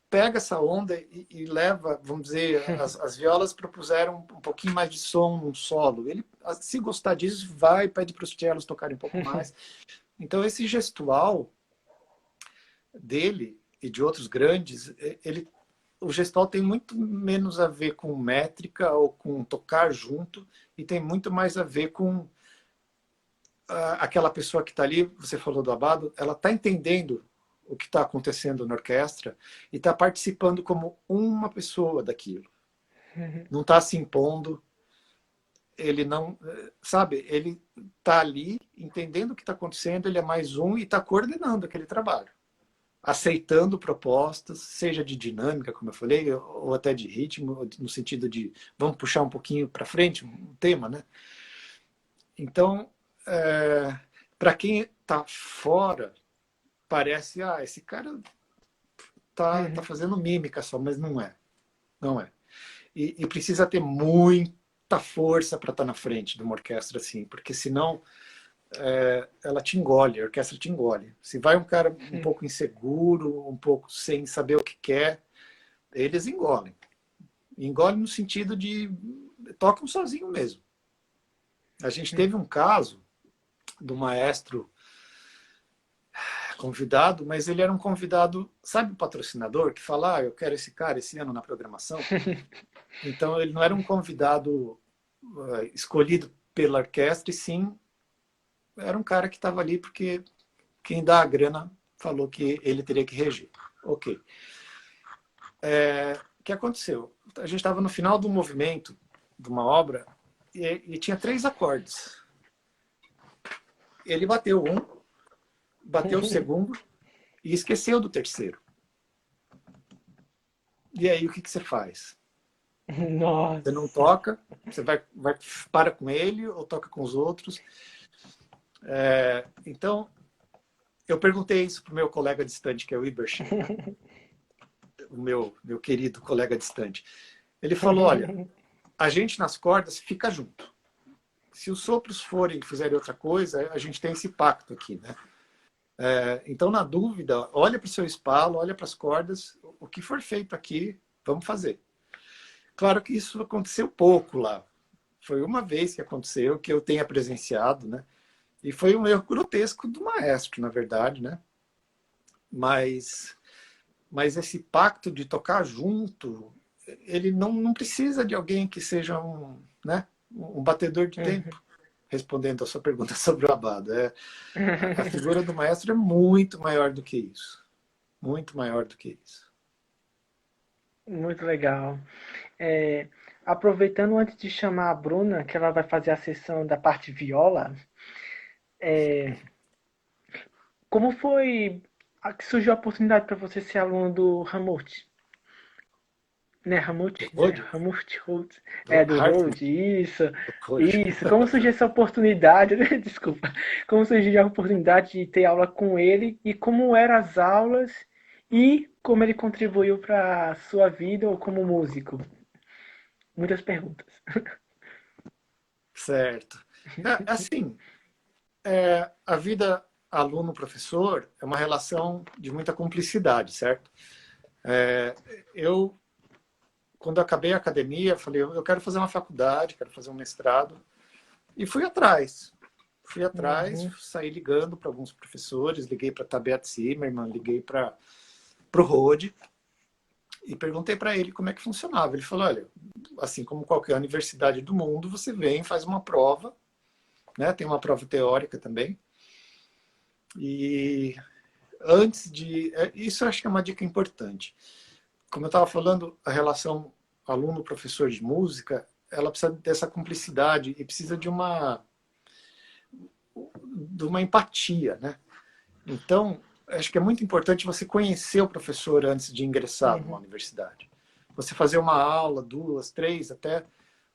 pega essa onda e leva, vamos dizer, as violas propuseram um pouquinho mais de som num solo. Ele, se gostar disso, vai, pede para os cellos tocarem um pouco mais. Então, esse gestual dele e de outros grandes, o gestual tem muito menos a ver com métrica ou com tocar junto e tem muito mais a ver com aquela pessoa que está ali, você falou do Abbado, ela está entendendo o que está acontecendo na orquestra e está participando como uma pessoa daquilo. Não está se impondo, ele não, sabe, ele está ali entendendo o que está acontecendo, ele é mais um e está coordenando aquele trabalho, aceitando propostas, seja de dinâmica, como eu falei, ou até de ritmo, no sentido de vamos puxar um pouquinho para frente um tema, né? Então, para quem está fora, parece, esse cara tá fazendo mímica só, mas não é. Não é. E precisa ter muita força para estar na frente de uma orquestra assim, porque senão ela te engole, a orquestra te engole. Se vai um cara um pouco inseguro, um pouco sem saber o que quer, eles engolem. Engolem no sentido de tocam sozinho mesmo. A gente teve um caso do maestro convidado, mas ele era um convidado, sabe o patrocinador que fala, eu quero esse cara esse ano na programação? Então ele não era um convidado escolhido pela orquestra, e sim era um cara que estava ali porque quem dá a grana falou que ele teria que reger. Ok. O que aconteceu? A gente estava no final do movimento de uma obra e tinha 3 acordes. Ele bateu um, bateu o segundo e esqueceu do terceiro. E aí o que você faz? Nossa. Você não toca, você para com ele ou toca com os outros. Então, eu perguntei isso para o meu colega distante, que é o Iberch, o meu querido colega distante. Ele falou, olha, a gente nas cordas fica junto. Se os sopros fizerem outra coisa, a gente tem esse pacto aqui, né? Então, na dúvida, olha para o seu espalo, olha para as cordas, o que for feito aqui, vamos fazer. Claro que isso aconteceu pouco lá. Foi uma vez que aconteceu, que eu tenha presenciado, né? E foi um erro grotesco do maestro, na verdade, né? Mas esse pacto de tocar junto, ele não precisa de alguém que seja um batedor de tempo, respondendo a sua pergunta sobre o Abbado. A figura do maestro é muito maior do que isso. Muito maior do que isso. Muito legal. Aproveitando antes de chamar a Bruna, que ela vai fazer a sessão da parte viola, como foi que surgiu a oportunidade para você ser aluno do Ramut? Né, Ramut? Ramut Holt. Do Holt, isso. Isso. Como surgiu essa oportunidade? Desculpa. Como surgiu a oportunidade de ter aula com ele e como eram as aulas e como ele contribuiu para a sua vida ou como músico? Muitas perguntas. Certo. Assim, a vida aluno-professor é uma relação de muita cumplicidade, certo? Quando eu acabei a academia, falei, eu quero fazer uma faculdade, quero fazer um mestrado. E fui atrás. Saí ligando para alguns professores, liguei para a Tabet Zimmermann, liguei para o Rode e perguntei para ele como é que funcionava. Ele falou, olha, assim como qualquer universidade do mundo, você vem, faz uma prova, né? Tem uma prova teórica também. E antes de... Isso eu acho que é uma dica importante. Como eu estava falando, a relação aluno-professor de música, ela precisa dessa cumplicidade e precisa de uma empatia, né? Então, acho que é muito importante você conhecer o professor antes de ingressar numa universidade. Você fazer uma aula, 2, 3, até,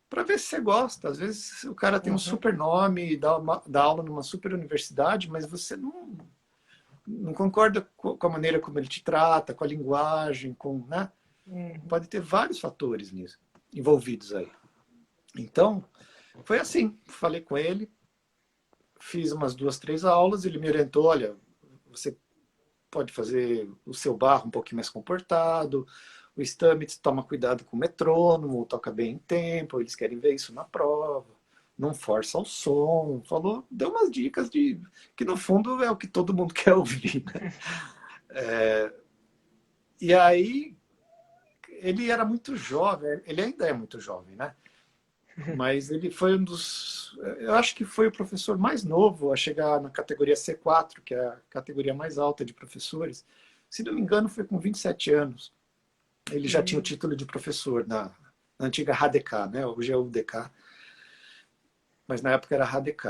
para ver se você gosta. Às vezes o cara tem um super nome, dá aula numa super universidade, mas você não concorda com a maneira como ele te trata, com a linguagem, né? Pode ter vários fatores nisso, envolvidos aí. Então, foi assim, falei com ele, fiz umas 2, 3 aulas, ele me orientou, olha, você pode fazer o seu barro um pouquinho mais comportado, o Stamets toma cuidado com o metrônomo, toca bem em tempo, eles querem ver isso na prova. não força o som, falou, deu umas dicas que no fundo é o que todo mundo quer ouvir, né? E aí ele era muito jovem, ele ainda é muito jovem, né? Mas ele foi eu acho que foi o professor mais novo a chegar na categoria C4, que é a categoria mais alta de professores. Se não me engano, foi com 27 anos. Ele já tinha o título de professor na antiga RADK, né? Hoje é o UDK, mas na época era RADK.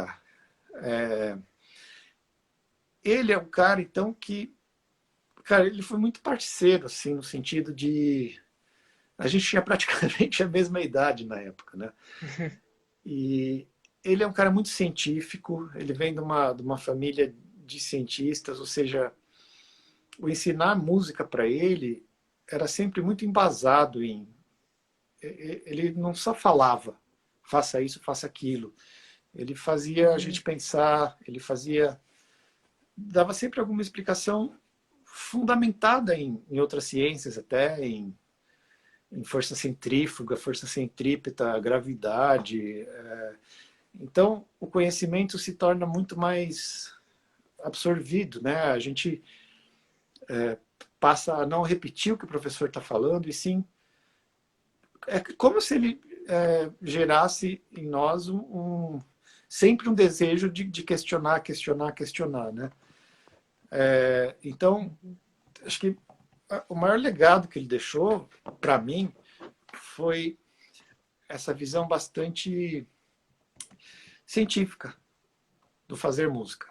Ele é um cara, então, que... Cara, ele foi muito parceiro, assim, no sentido de... A gente tinha praticamente a mesma idade na época, né? E ele é um cara muito científico, ele vem de uma família de cientistas, ou seja, o ensinar música para ele era sempre muito embasado em... Ele não só falava, faça isso, faça aquilo. Ele fazia a gente pensar, ele dava sempre alguma explicação fundamentada em outras ciências, até em força centrífuga, força centrípeta, gravidade. Então, o conhecimento se torna muito mais absorvido, né? A gente passa a não repetir o que o professor está falando, e sim... É como se ele gerasse em nós sempre um desejo de questionar, né? Então, acho que o maior legado que ele deixou, para mim, foi essa visão bastante científica do fazer música.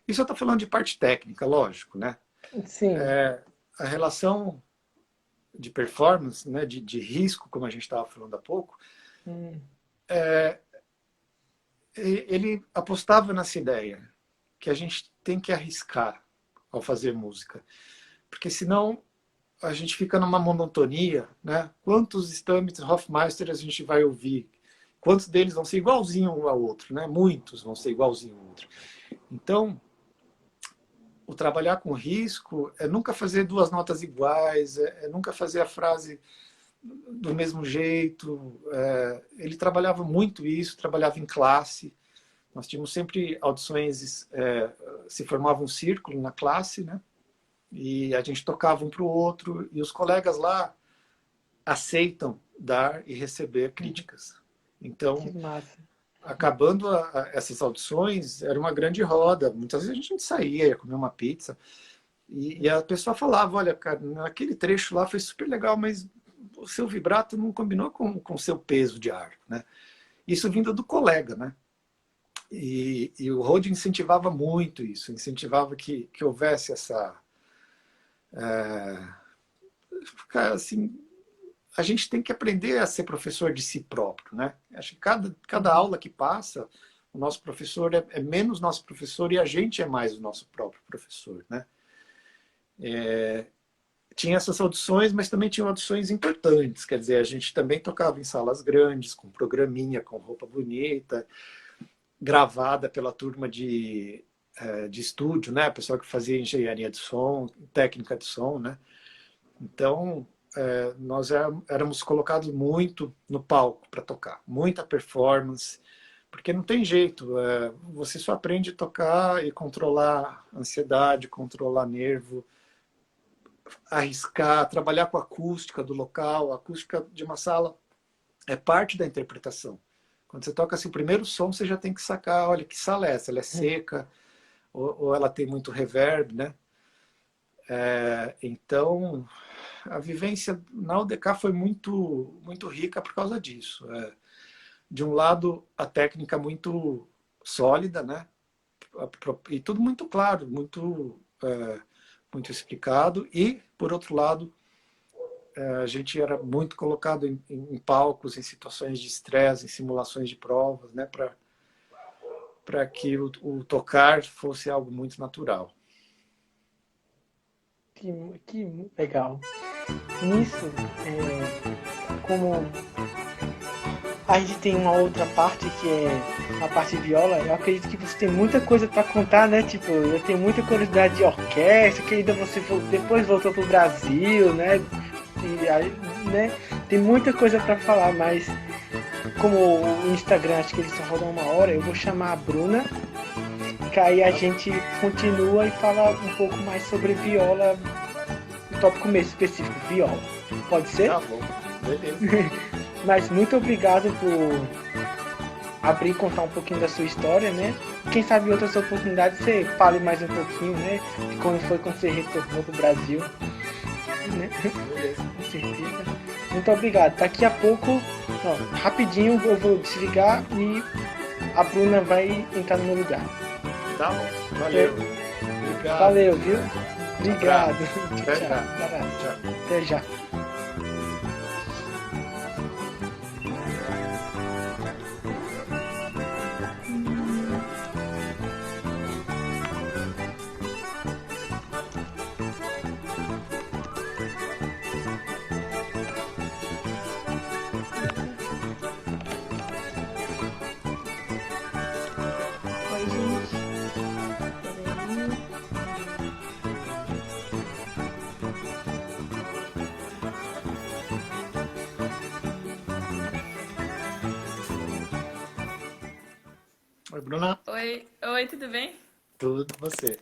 Isso eu estou falando de parte técnica, lógico, né? Sim. A relação de performance, né, de risco, como a gente estava falando há pouco, ele apostava nessa ideia que a gente tem que arriscar ao fazer música, porque senão a gente fica numa monotonia, né? Quantos Stamitz, Hofmeister a gente vai ouvir? Quantos deles vão ser igualzinho um ao outro, né? Muitos vão ser igualzinho ao outro. Então, o trabalhar com risco é nunca fazer duas notas iguais, é nunca fazer a frase do mesmo jeito. Ele trabalhava muito isso, trabalhava em classe. Nós tínhamos sempre audições, se formava um círculo na classe, né? E a gente tocava um para o outro, e os colegas lá aceitam dar e receber críticas. Então, acabando essas audições, era uma grande roda. Muitas vezes a gente saía, ia comer uma pizza, e a pessoa falava, olha, cara, naquele trecho lá foi super legal, mas o seu vibrato não combinou com o seu peso de ar, né? Isso vindo do colega, né? E o Rode incentivava muito isso, incentivava que houvesse essa... assim, a gente tem que aprender a ser professor de si próprio, né? Acho que cada aula que passa, o nosso professor é menos nosso professor e a gente é mais o nosso próprio professor, né? Tinha essas audições, mas também tinha audições importantes, quer dizer, a gente também tocava em salas grandes, com programinha, com roupa bonita, gravada pela turma de estúdio, né? Pessoal que fazia engenharia de som, técnica de som, né? Então, nós éramos colocados muito no palco para tocar, muita performance, porque não tem jeito, você só aprende a tocar e controlar ansiedade, controlar nervo, arriscar, trabalhar com a acústica do local. A acústica de uma sala é parte da interpretação. Quando você toca assim, o primeiro som, você já tem que sacar, olha, que sala é essa? Ela é seca, ou ela tem muito reverb, né? Então, a vivência na UDK foi muito, muito rica por causa disso. De um lado, a técnica muito sólida, né? E tudo muito claro, muito explicado. E, por outro lado, a gente era muito colocado em palcos, em situações de estresse, em simulações de provas, né? Para que o tocar fosse algo muito natural. Que legal. Nisso, como a gente tem uma outra parte que é a parte de viola, eu acredito que você tem muita coisa para contar, né? Tipo, eu tenho muita curiosidade de orquestra, que ainda você depois voltou pro Brasil, né? E aí, né? Tem muita coisa para falar, mas como o Instagram, acho que eles só rodam 1 hora, eu vou chamar a Bruna, que aí a gente continua e fala um pouco mais sobre viola, o tópico mesmo específico, viola. Pode ser? Tá bom, beleza. Mas muito obrigado por abrir e contar um pouquinho da sua história, né? Quem sabe em outras oportunidades você fale mais um pouquinho, né? De como foi quando você retornou pro Brasil, né? Beleza. Com certeza. Muito obrigado. Daqui a pouco, ó, rapidinho eu vou desligar e a Bruna vai entrar no meu lugar. Tá bom, valeu. Obrigado. Valeu, viu? Obrigado. Até Tchau, já. abraço. Tchau. Até já. Oi, gente. Peraí. Oi, Bruna. Oi, tudo bem? Tudo você?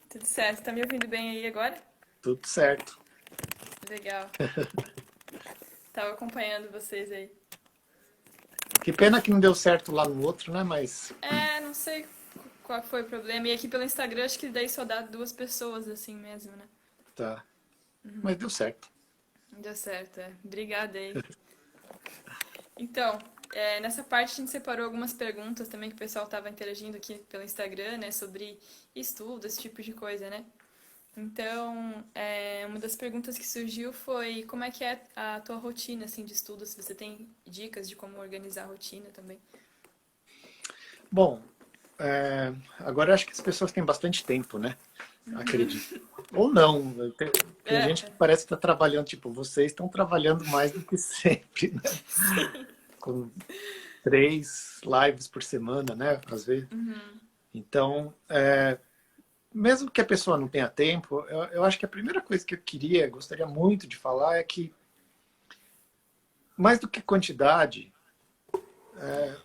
Tudo certo. Tá me ouvindo bem aí agora? Tudo certo. Legal. Tava acompanhando vocês aí. Que pena que não deu certo lá no outro, né? Mas Não sei qual foi o problema. E aqui pelo Instagram, acho que daí só dá 2 pessoas assim mesmo, né? tá. Mas deu certo. Deu certo, é. Obrigada aí. Então, nessa parte a gente separou algumas perguntas também que o pessoal estava interagindo aqui pelo Instagram, né? Sobre estudo, esse tipo de coisa, né? Então, uma das perguntas que surgiu foi como é que é a tua rotina, assim, de estudo? Se você tem dicas de como organizar a rotina também. Bom, agora eu acho que as pessoas têm bastante tempo, né? Acredito. Ou não. Tem gente que parece que está trabalhando, tipo, vocês estão trabalhando mais do que sempre, né? Sim. Com 3 lives por semana, né? Às vezes. Então, mesmo que a pessoa não tenha tempo, eu acho que a primeira coisa que eu gostaria muito de falar é que, mais do que quantidade,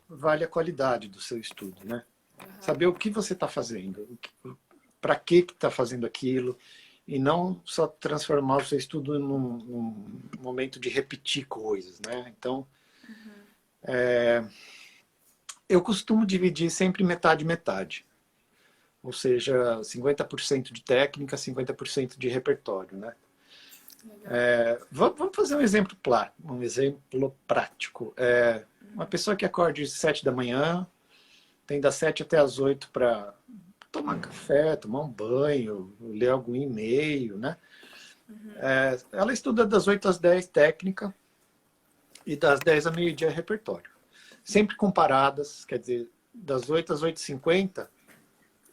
vale a qualidade do seu estudo, né? Saber o que você está fazendo, para que está fazendo aquilo, e não só transformar o seu estudo num momento de repetir coisas, né? Então, eu costumo dividir sempre metade-metade. Ou seja, 50% de técnica, 50% de repertório, né? Vamos fazer um exemplo prático. Uma pessoa que acorde às 7 da manhã, tem das 7 até as 8 para tomar café, tomar um banho, ler algum e-mail, né? Ela estuda das 8 às 10 técnica e das 10 a meio-dia repertório. Sempre comparadas, quer dizer, das 8 às 8h50,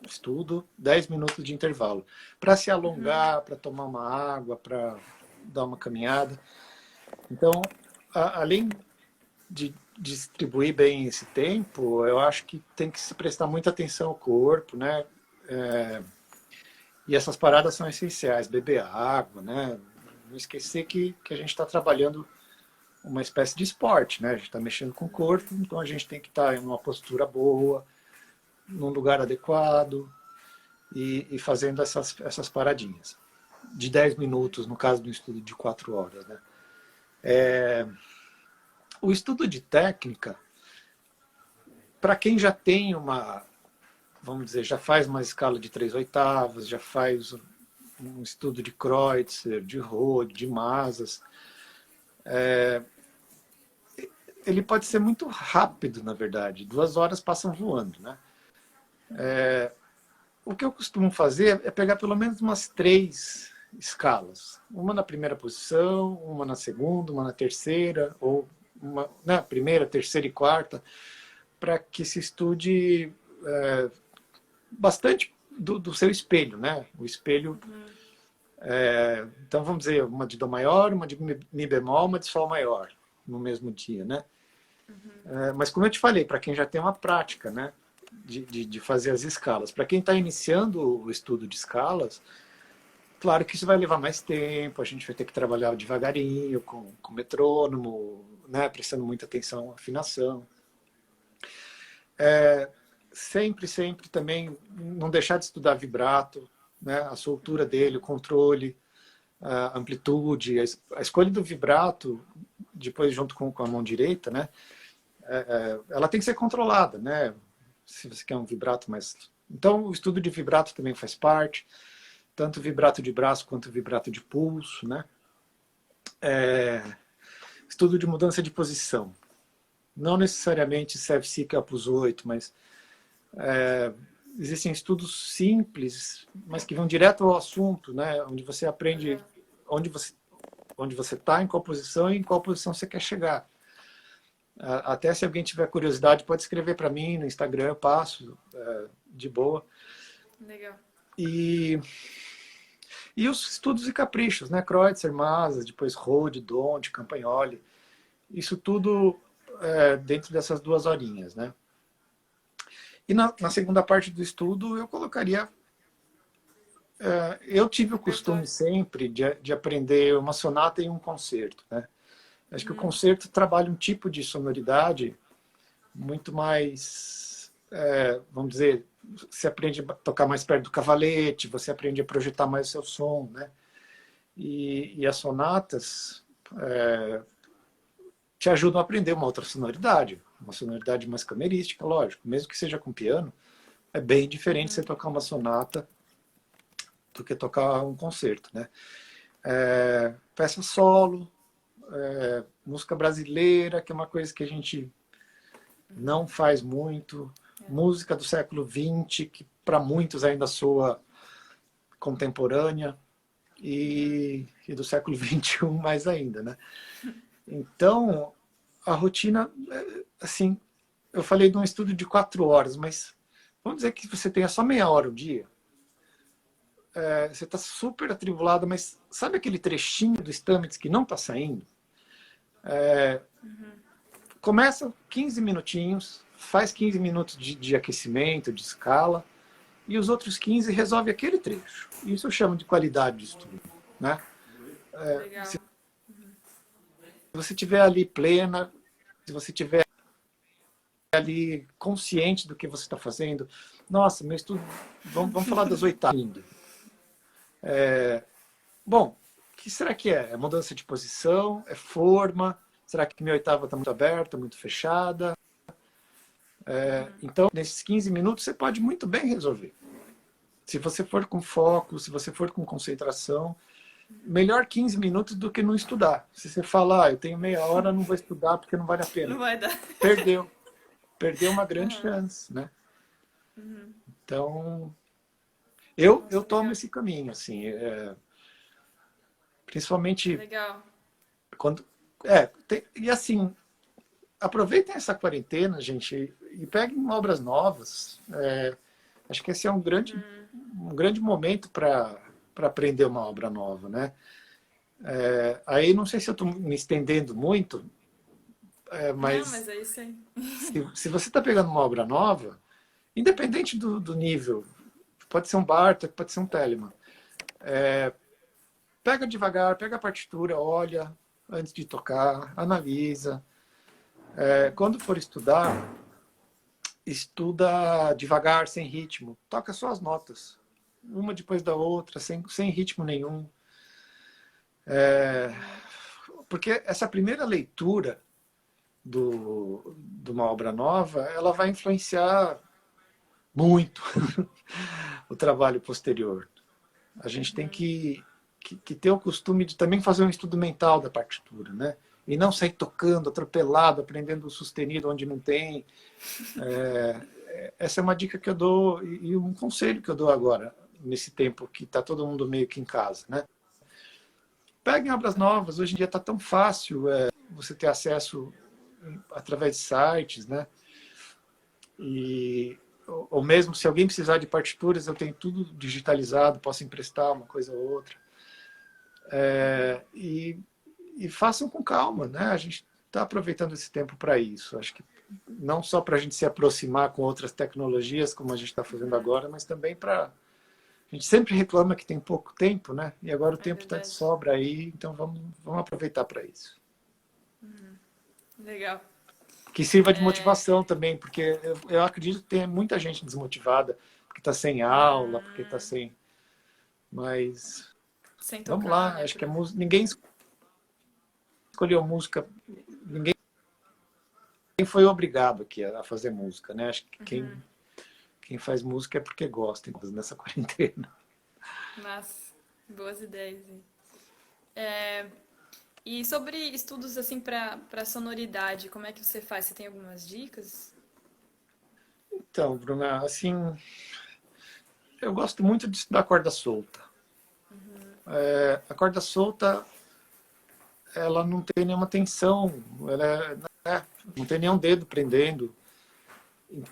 estudo, 10 minutos de intervalo. Para se alongar, para tomar uma água, para dar uma caminhada. Então, além de distribuir bem esse tempo, eu acho que tem que se prestar muita atenção ao corpo, né? E essas paradas são essenciais, beber água, né? Não esquecer que a gente está trabalhando uma espécie de esporte, né? A gente está mexendo com o corpo, então a gente tem que estar em uma postura boa, num lugar adequado e fazendo essas paradinhas. De 10 minutos, no caso do estudo de 4 horas, né? O estudo de técnica, para quem já tem vamos dizer, já faz uma escala de 3/8, já faz um estudo de Kreutzer, de Rode, de Mazas, ele pode ser muito rápido, na verdade. 2 horas passam voando, né? O que eu costumo fazer é pegar pelo menos umas 3 escalas. Uma na primeira posição, uma na segunda, uma na terceira, ou uma na primeira, terceira e quarta, para que se estude bastante do seu espelho, né? O espelho. Então vamos dizer, uma de Dó maior, uma de Mi bemol, uma de Sol maior, no mesmo dia, né? Mas como eu te falei, para quem já tem uma prática, né? De fazer as escalas. Para quem está iniciando o estudo de escalas, claro que isso vai levar mais tempo, a gente vai ter que trabalhar devagarinho, com metrônomo, né, prestando muita atenção à afinação. Sempre também não deixar de estudar vibrato, né, a soltura dele, o controle, a amplitude, a escolha do vibrato, depois junto com a mão direita, né, ela tem que ser controlada, né, se você quer um vibrato mais... Então, o estudo de vibrato também faz parte, tanto vibrato de braço quanto vibrato de pulso, né. Estudo de mudança de posição. Não necessariamente CFC Opus 8, mas existem estudos simples, mas que vão direto ao assunto, né? Onde você aprende onde você está, em qual posição e em qual posição você quer chegar. Até se alguém tiver curiosidade, pode escrever para mim no Instagram, eu passo de boa. Legal. E os estudos e caprichos, né? Kreutzer, Mazas, depois Rode, Donde, Campagnoli. Isso tudo dentro dessas 2 horinhas, né? E na segunda parte do estudo eu colocaria... eu tive o costume sempre de aprender uma sonata e um concerto, né? Acho que o concerto trabalha um tipo de sonoridade muito mais, vamos dizer, você aprende a tocar mais perto do cavalete, você aprende a projetar mais o seu som, né? E as sonatas te ajudam a aprender uma outra sonoridade, uma sonoridade mais camerística, lógico. Mesmo que seja com piano, é bem diferente você tocar uma sonata do que tocar um concerto, né? Peça solo, música brasileira, que é uma coisa que a gente não faz muito, música do século XX, que para muitos ainda soa contemporânea, e do século XXI mais ainda, né? Então, a rotina, assim, eu falei de um estudo de 4 horas, mas vamos dizer que você tenha só meia hora o dia. Você está super atribulado, mas sabe aquele trechinho do Stamets que não está saindo? Começa 15 minutinhos, faz 15 minutos de aquecimento, de escala, e os outros 15 resolve aquele trecho. Isso eu chamo de qualidade de estudo, né? Legal. Se você estiver ali plena, se você estiver ali consciente do que você está fazendo, nossa, meu estudo, vamos falar das oitavas. Bom, o que será que é? É mudança de posição? É forma? Será que minha oitava está muito aberta, muito fechada? Então, nesses 15 minutos, você pode muito bem resolver. Se você for com foco, se você for com concentração, melhor 15 minutos do que não estudar. Se você falar, eu tenho meia hora, não vou estudar porque não vale a pena. Não vai dar. Perdeu. Perdeu uma grande chance, né? Então, eu tomo legal. esse caminho, assim. Principalmente Legal. quando... e assim, aproveitem essa quarentena, gente, e peguem obras novas. Acho que esse é um grande momento para aprender uma obra nova, né? Aí não sei se eu estou me estendendo muito, mas, Não, mas é isso aí. se você está pegando uma obra nova, independente do nível, pode ser um Bartók, pode ser um Telemann, pega devagar, pega a partitura, olha antes de tocar, analisa. Quando for estudar, estuda devagar, sem ritmo. Toca só as notas, uma depois da outra, sem ritmo nenhum. Porque essa primeira leitura de uma obra nova, ela vai influenciar muito o trabalho posterior. A gente tem que ter o costume de também fazer um estudo mental da partitura, né? E não sair tocando, atropelado, aprendendo o sustenido onde não tem. Essa é uma dica que eu dou e um conselho que eu dou agora, nesse tempo que está todo mundo meio que em casa, né? Peguem obras novas. Hoje em dia está tão fácil você ter acesso através de sites, né? Ou mesmo se alguém precisar de partituras, eu tenho tudo digitalizado, posso emprestar uma coisa ou outra. E façam com calma, né? A gente está aproveitando esse tempo para isso. Acho que não só para a gente se aproximar com outras tecnologias, como a gente está fazendo agora, mas também para... A gente sempre reclama que tem pouco tempo, né? E agora o tempo está de sobra aí, então vamos aproveitar para isso. Legal. Que sirva de motivação também, porque eu acredito que tem muita gente desmotivada, porque está sem aula, porque está sem... Mas Sem vamos tocar, lá, né? acho que a música... Ninguém escolheu música, ninguém foi obrigado aqui a fazer música, né? Acho que quem faz música é porque gosta, inclusive, nessa quarentena. Mas, boas ideias. Hein? E sobre estudos assim para sonoridade, como é que você faz? Você tem algumas dicas? Então, Bruna, assim, eu gosto muito de estudar corda solta. A corda solta, ela não tem nenhuma tensão, não tem nenhum dedo prendendo.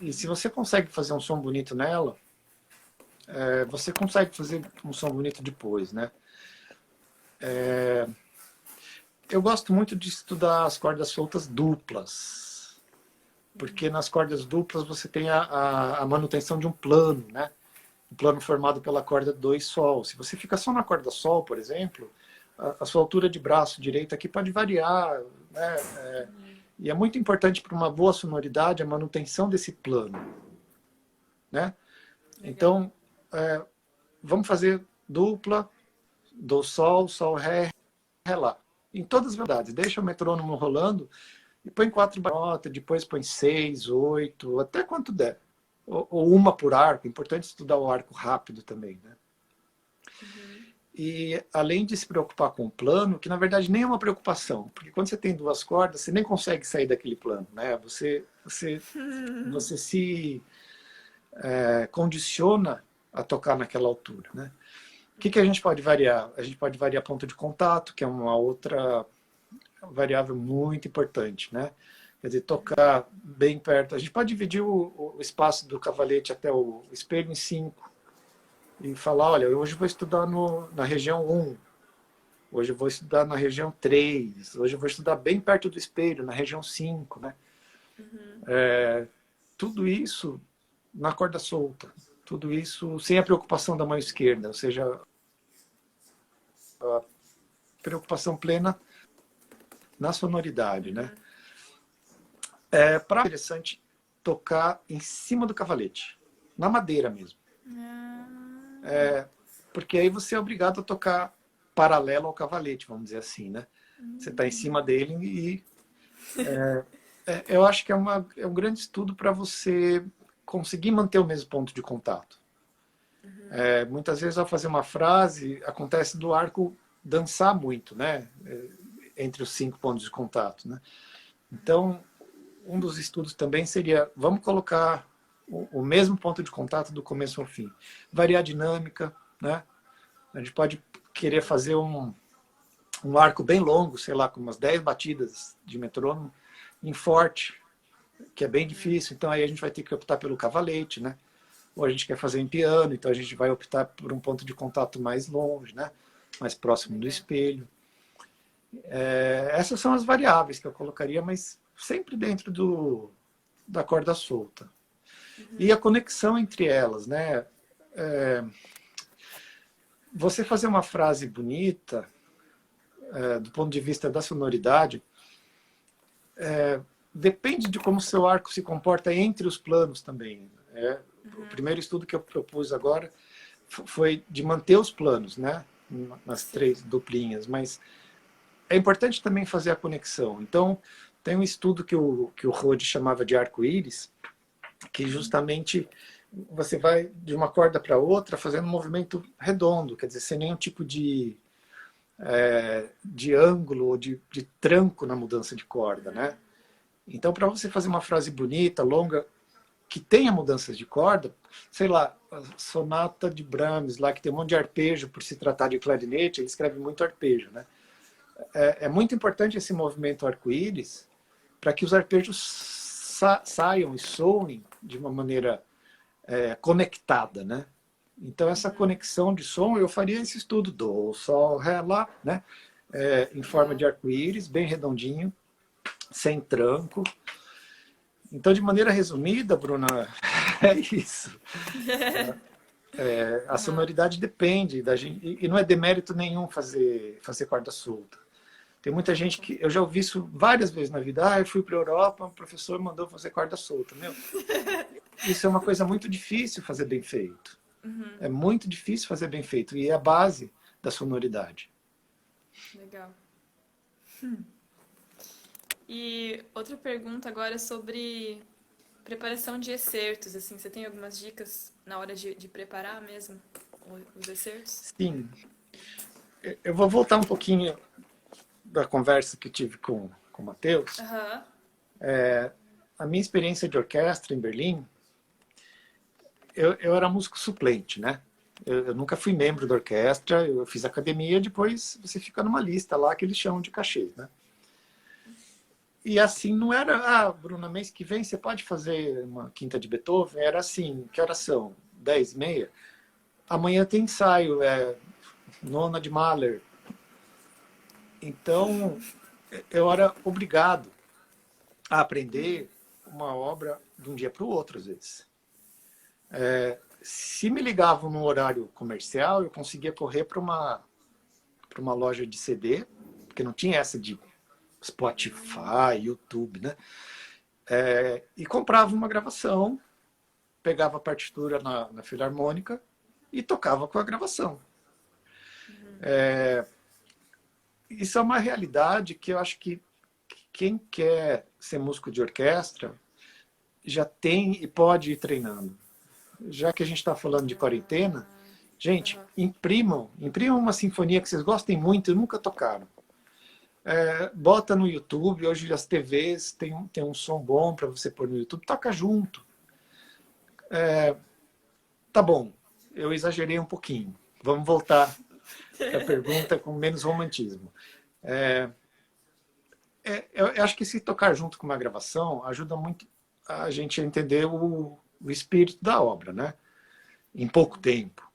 E se você consegue fazer um som bonito nela, você consegue fazer um som bonito depois, né? Eu gosto muito de estudar as cordas soltas duplas, porque nas cordas duplas você tem a manutenção de um plano, né? Um plano formado pela corda 2 Sol. Se você fica só na corda Sol, por exemplo, a sua altura de braço direito aqui pode variar, né? E é muito importante para uma boa sonoridade a manutenção desse plano, né? Então, vamos fazer dupla, do Sol, Sol, Ré, Ré, Lá. Em todas as velocidades. Deixa o metrônomo rolando e põe 4 notas, depois põe 6, 8, até quanto der. Ou uma por arco. Importante estudar o arco rápido também, né? E além de se preocupar com o plano, que na verdade nem é uma preocupação, porque quando você tem duas cordas, você nem consegue sair daquele plano, né? Você se condiciona a tocar naquela altura, né? O que a gente pode variar? A gente pode variar ponto de contato, que é uma outra variável muito importante, né? Quer dizer, tocar bem perto. A gente pode dividir o espaço do cavalete até o espelho em 5 e falar, olha, hoje eu vou estudar na região 1, hoje eu vou estudar na região 3, hoje eu vou estudar bem perto do espelho, na região 5, né? Tudo isso na corda solta. Tudo isso sem a preocupação da mão esquerda, ou seja, a preocupação plena na sonoridade, né? Para interessante tocar em cima do cavalete, na madeira mesmo. Porque aí você é obrigado a tocar paralelo ao cavalete, vamos dizer assim, né? Você está em cima dele e eu acho que é um grande estudo para você conseguir manter o mesmo ponto de contato. Muitas vezes, ao fazer uma frase, acontece do arco dançar muito, né? Entre os 5 pontos de contato, né? Então, um dos estudos também seria, vamos colocar o mesmo ponto de contato do começo ao fim. Variar a dinâmica, né? A gente pode querer fazer um arco bem longo, sei lá, com umas 10 batidas de metrônomo, em forte, que é bem difícil. Então, aí a gente vai ter que optar pelo cavalete, né? Ou a gente quer fazer em piano, então a gente vai optar por um ponto de contato mais longe, né? Mais próximo do espelho. Essas são as variáveis que eu colocaria, mas sempre dentro da corda solta. E a conexão entre elas, né? Você fazer uma frase bonita, do ponto de vista da sonoridade, depende de como o seu arco se comporta entre os planos também. O primeiro estudo que eu propus agora foi de manter os planos, né? Nas 3 duplinhas, mas é importante também fazer a conexão. Então, tem um estudo que o Rode chamava de arco-íris, que justamente você vai de uma corda para outra fazendo um movimento redondo, quer dizer, sem nenhum tipo de ângulo ou de tranco na mudança de corda, né? Então, para você fazer uma frase bonita, longa, que tenha mudanças de corda, sei lá, a sonata de Brahms, lá que tem um monte de arpejo, por se tratar de clarinete, ele escreve muito arpejo, né? É muito importante esse movimento arco-íris para que os arpejos saiam e soem de uma maneira conectada, né? Então, essa conexão de som, eu faria esse estudo do Sol, Ré, Lá, né? Em forma de arco-íris, bem redondinho, sem tranco. Então, de maneira resumida, Bruna, é isso. A sonoridade depende da gente, e não é demérito nenhum fazer corda solta. Tem muita gente que... Eu já ouvi isso várias vezes na vida. Ah, eu fui para a Europa, o professor mandou fazer corda solta. Meu, isso é uma coisa muito difícil fazer bem feito. É muito difícil fazer bem feito. E é a base da sonoridade. Legal. E outra pergunta agora é sobre preparação de excertos. Assim, você tem algumas dicas na hora de preparar mesmo os excertos? Sim. Eu vou voltar um pouquinho da conversa que eu tive com o Matheus. Aham. A minha experiência de orquestra em Berlim, eu era músico suplente, né? Eu nunca fui membro da orquestra, eu fiz academia, depois você fica numa lista lá que eles chamam de cachê, né? E assim, não era, ah, Bruna, mês que vem você pode fazer uma quinta de Beethoven? Era assim, que horas são? 10h30? Amanhã tem ensaio, nona de Mahler. Então, eu era obrigado a aprender uma obra de um dia para o outro, às vezes. Se me ligavam num horário comercial, eu conseguia correr para uma loja de CD, porque não tinha essa de Spotify, YouTube, né? E comprava uma gravação, pegava a partitura na filarmônica e tocava com a gravação. Isso é uma realidade que eu acho que quem quer ser músico de orquestra já tem e pode ir treinando. Já que a gente está falando de quarentena, gente, imprimam uma sinfonia que vocês gostem muito e nunca tocaram. Bota no YouTube, hoje as TVs tem um som bom para você pôr no YouTube, toca junto. Tá bom, eu exagerei um pouquinho. Vamos voltar à pergunta com menos romantismo. Eu acho que se tocar junto com uma gravação ajuda muito a gente a entender o espírito da obra, né? Em pouco tempo.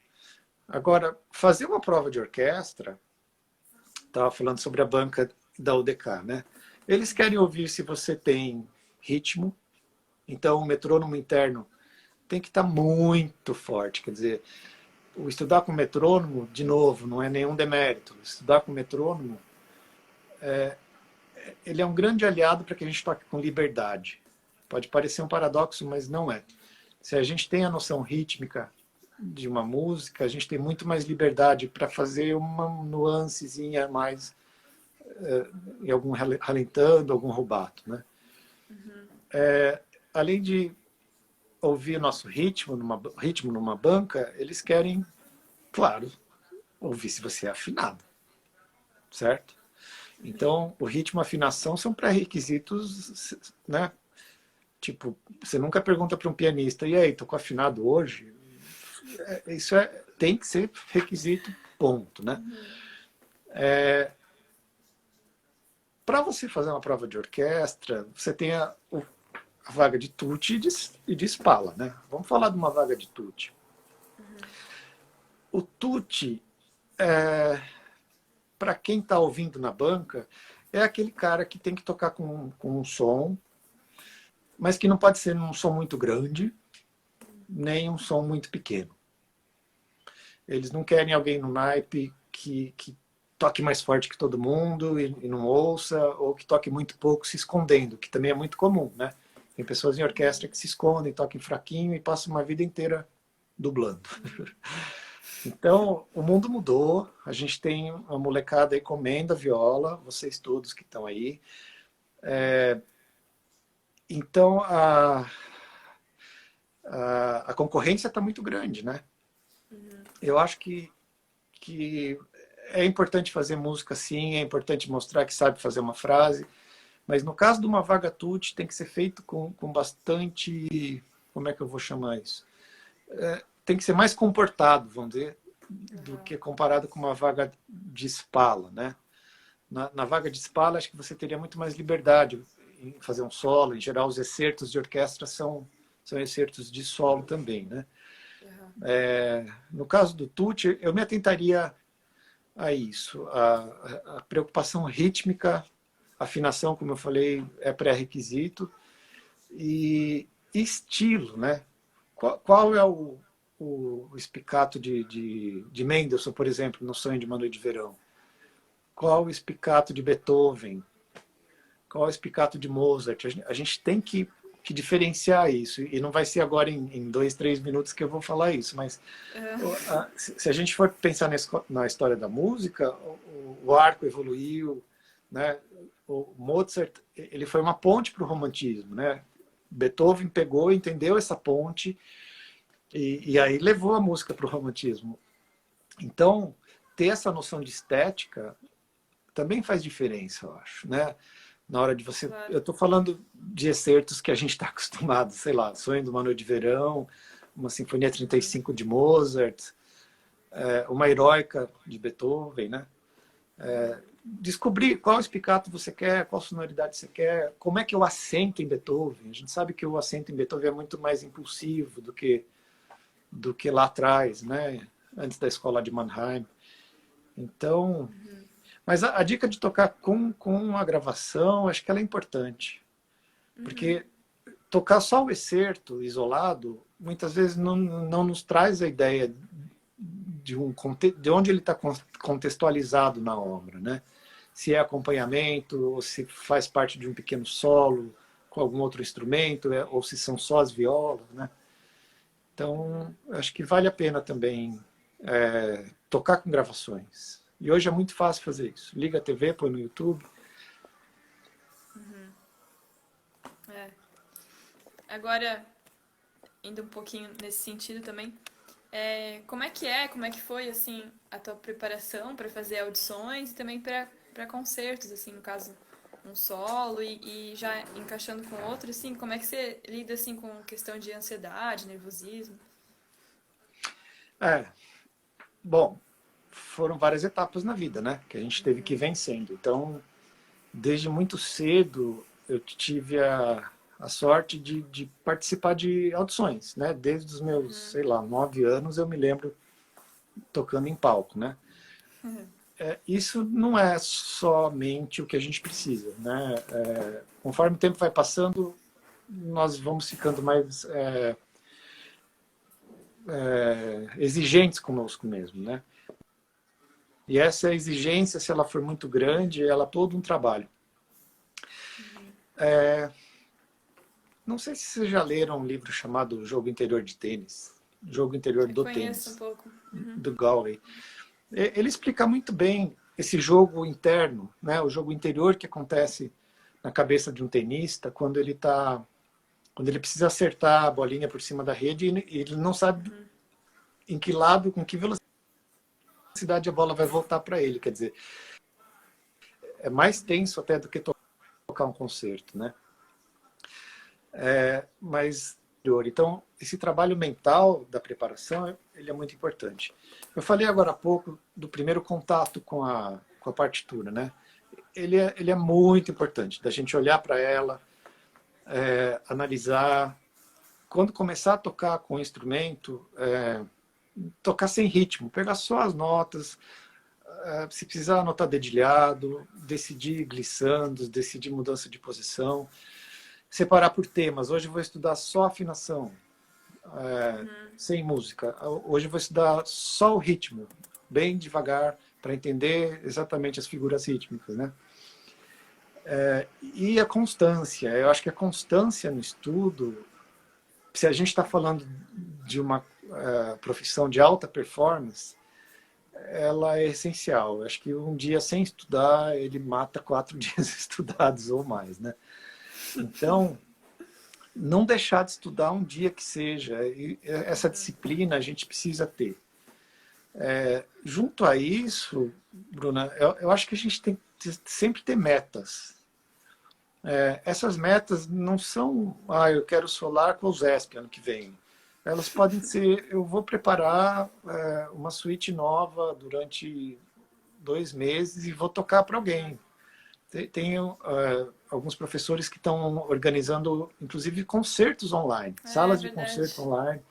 Agora, fazer uma prova de orquestra, estava falando sobre a banca da UDK, né? Eles querem ouvir se você tem ritmo, então o metrônomo interno tem que estar muito forte, quer dizer, o estudar com metrônomo, de novo, não é nenhum demérito. Estudar com metrônomo, ele é um grande aliado para que a gente toque com liberdade. Pode parecer um paradoxo, mas não é. Se a gente tem a noção rítmica de uma música, a gente tem muito mais liberdade para fazer uma nuancezinha mais em algum ralentando, algum rubato, né? Além de ouvir nosso ritmo numa banca, eles querem, claro, ouvir se você é afinado, certo? Então, o ritmo e a afinação são pré-requisitos, né? Tipo, você nunca pergunta para um pianista, e aí, tô afinado hoje? Isso tem que ser requisito, ponto, né? Para você fazer uma prova de orquestra, você tem a vaga de tutti e de Spala, né? Vamos falar de uma vaga de tutti. O tutti, para quem está ouvindo na banca, é aquele cara que tem que tocar com um som, mas que não pode ser um som muito grande, nem um som muito pequeno. Eles não querem alguém no naipe que toque mais forte que todo mundo e não ouça, ou que toque muito pouco se escondendo, que também é muito comum, né? Tem pessoas em orquestra que se escondem, tocam fraquinho e passam uma vida inteira dublando. Então, o mundo mudou, a gente tem uma molecada aí comendo a viola, vocês todos que estão aí. Então, a concorrência está muito grande, né? Eu acho que é importante fazer música sim, é importante mostrar que sabe fazer uma frase, mas no caso de uma vaga tutti tem que ser feito com bastante... Como é que eu vou chamar isso? Tem que ser mais comportado, vamos dizer, do que comparado com uma vaga de Spala, né? Na vaga de Spala, acho que você teria muito mais liberdade em fazer um solo. Em geral, os excertos de orquestra são excertos de solo também, né? No caso do tutti, eu me atentaria a isso. A preocupação rítmica, afinação, como eu falei, é pré-requisito. E estilo, né? Qual é o spiccato de Mendelssohn, por exemplo, no Sonho de uma Noite de Verão? qual o espicato de Beethoven, qual o espicato de Mozart. A gente tem que diferenciar isso. E não vai ser agora em 2, 3 minutos que eu vou falar isso, mas se a gente for pensar na história da música, o arco evoluiu, né? O Mozart, ele foi uma ponte para o romantismo, né? Beethoven pegou, entendeu essa ponte e aí levou a música para o romantismo. Então, ter essa noção de estética também faz diferença, eu acho, né? Na hora de você... Claro. Eu estou falando de excertos que a gente está acostumado, sei lá, Sonho de uma Noite de Verão, uma Sinfonia 35 de Mozart, uma Heroica de Beethoven, né? Descobrir qual espicato você quer, qual sonoridade você quer, como é que eu acento em Beethoven. A gente sabe que o acento em Beethoven é muito mais impulsivo do que lá atrás, né? Antes da escola de Mannheim. Então, mas a dica de tocar com a gravação, acho que ela é importante. Porque tocar só o excerto isolado, muitas vezes não nos traz a ideia de onde ele está contextualizado na obra, né? Se é acompanhamento, ou se faz parte de um pequeno solo com algum outro instrumento, ou se são só as violas, né? Então, acho que vale a pena também tocar com gravações. E hoje é muito fácil fazer isso. Liga a TV, põe no YouTube. Agora, indo um pouquinho nesse sentido também, como é que foi, assim, a tua preparação para fazer audições e também para concertos, assim, no caso, um solo e já encaixando com outro, assim, como é que você lida, assim, com questão de ansiedade, nervosismo? Bom, foram várias etapas na vida, né? Que a gente teve que ir vencendo. Então, desde muito cedo, eu tive a sorte de participar de audições, né? Desde os meus, sei lá, 9 anos, eu me lembro tocando em palco, né? Isso não é somente o que a gente precisa, né? Conforme o tempo vai passando, nós vamos ficando mais exigentes conosco mesmo, né? E essa exigência, se ela for muito grande, ela é todo um trabalho. Não sei se vocês já leram um livro chamado Jogo Interior de Tênis, Jogo Interior do Conheço Tênis, um pouco. do Galway. Ele explica muito bem esse jogo interno, né? O jogo interior que acontece na cabeça de um tenista quando ele precisa acertar a bolinha por cima da rede e ele não sabe em que lado, com que velocidade a bola vai voltar para ele. Quer dizer, é mais tenso até do que tocar um concerto, né? Então, esse trabalho mental da preparação, ele é muito importante. Eu falei agora há pouco do primeiro contato com a partitura, né? Ele é muito importante, da gente olhar para ela, analisar. Quando começar a tocar com o instrumento, tocar sem ritmo, pegar só as notas, se precisar anotar dedilhado, decidir glissandos, decidir mudança de posição, separar por temas. Hoje eu vou estudar só afinação, sem música. Hoje eu vou estudar só o ritmo, bem devagar, para entender exatamente as figuras rítmicas, né? E a constância. Eu acho que a constância no estudo, se a gente está falando de uma profissão de alta performance, ela é essencial. Eu acho que um dia sem estudar, ele mata 4 dias estudados ou mais, né? Então, não deixar de estudar um dia que seja. E essa disciplina a gente precisa ter. Junto a isso, Bruna, eu acho que a gente tem que sempre ter metas. Essas metas não são, eu quero solar com o ZESP ano que vem. Elas podem ser, eu vou preparar uma suíte nova durante 2 meses e vou tocar para alguém. Tenho alguns professores que estão organizando, inclusive, concertos online, salas de concerto online.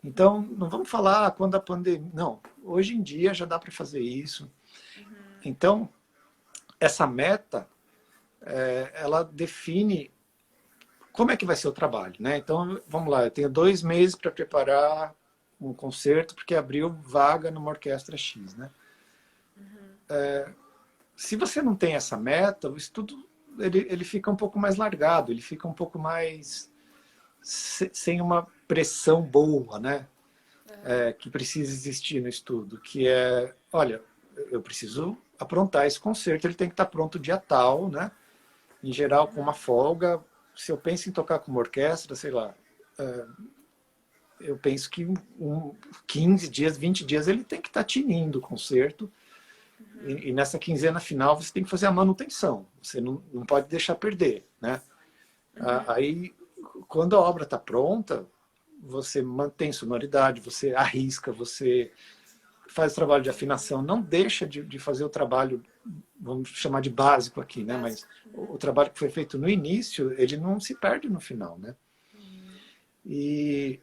Então, não vamos falar quando a pandemia... Não, hoje em dia já dá para fazer isso. Então, essa meta, ela define como é que vai ser o trabalho, né? Então, vamos lá, eu tenho 2 meses para preparar um concerto, porque abriu vaga numa orquestra X, né? se você não tem essa meta, o estudo ele fica um pouco mais largado, ele fica um pouco mais sem uma pressão boa, né? Que precisa existir no estudo, que é, olha, eu preciso aprontar esse concerto, ele tem que estar pronto dia tal, né? Em geral, com uma folga. Se eu penso em tocar com uma orquestra, sei lá, eu penso que 15 dias, 20 dias, ele tem que estar tinindo o concerto. E nessa quinzena final, você tem que fazer a manutenção. Você não pode deixar perder, né? Aí, quando a obra está pronta, você mantém sonoridade, você arrisca, você faz o trabalho de afinação, não deixa de fazer o trabalho, vamos chamar de básico aqui, né? Mas o trabalho que foi feito no início, ele não se perde no final, né? E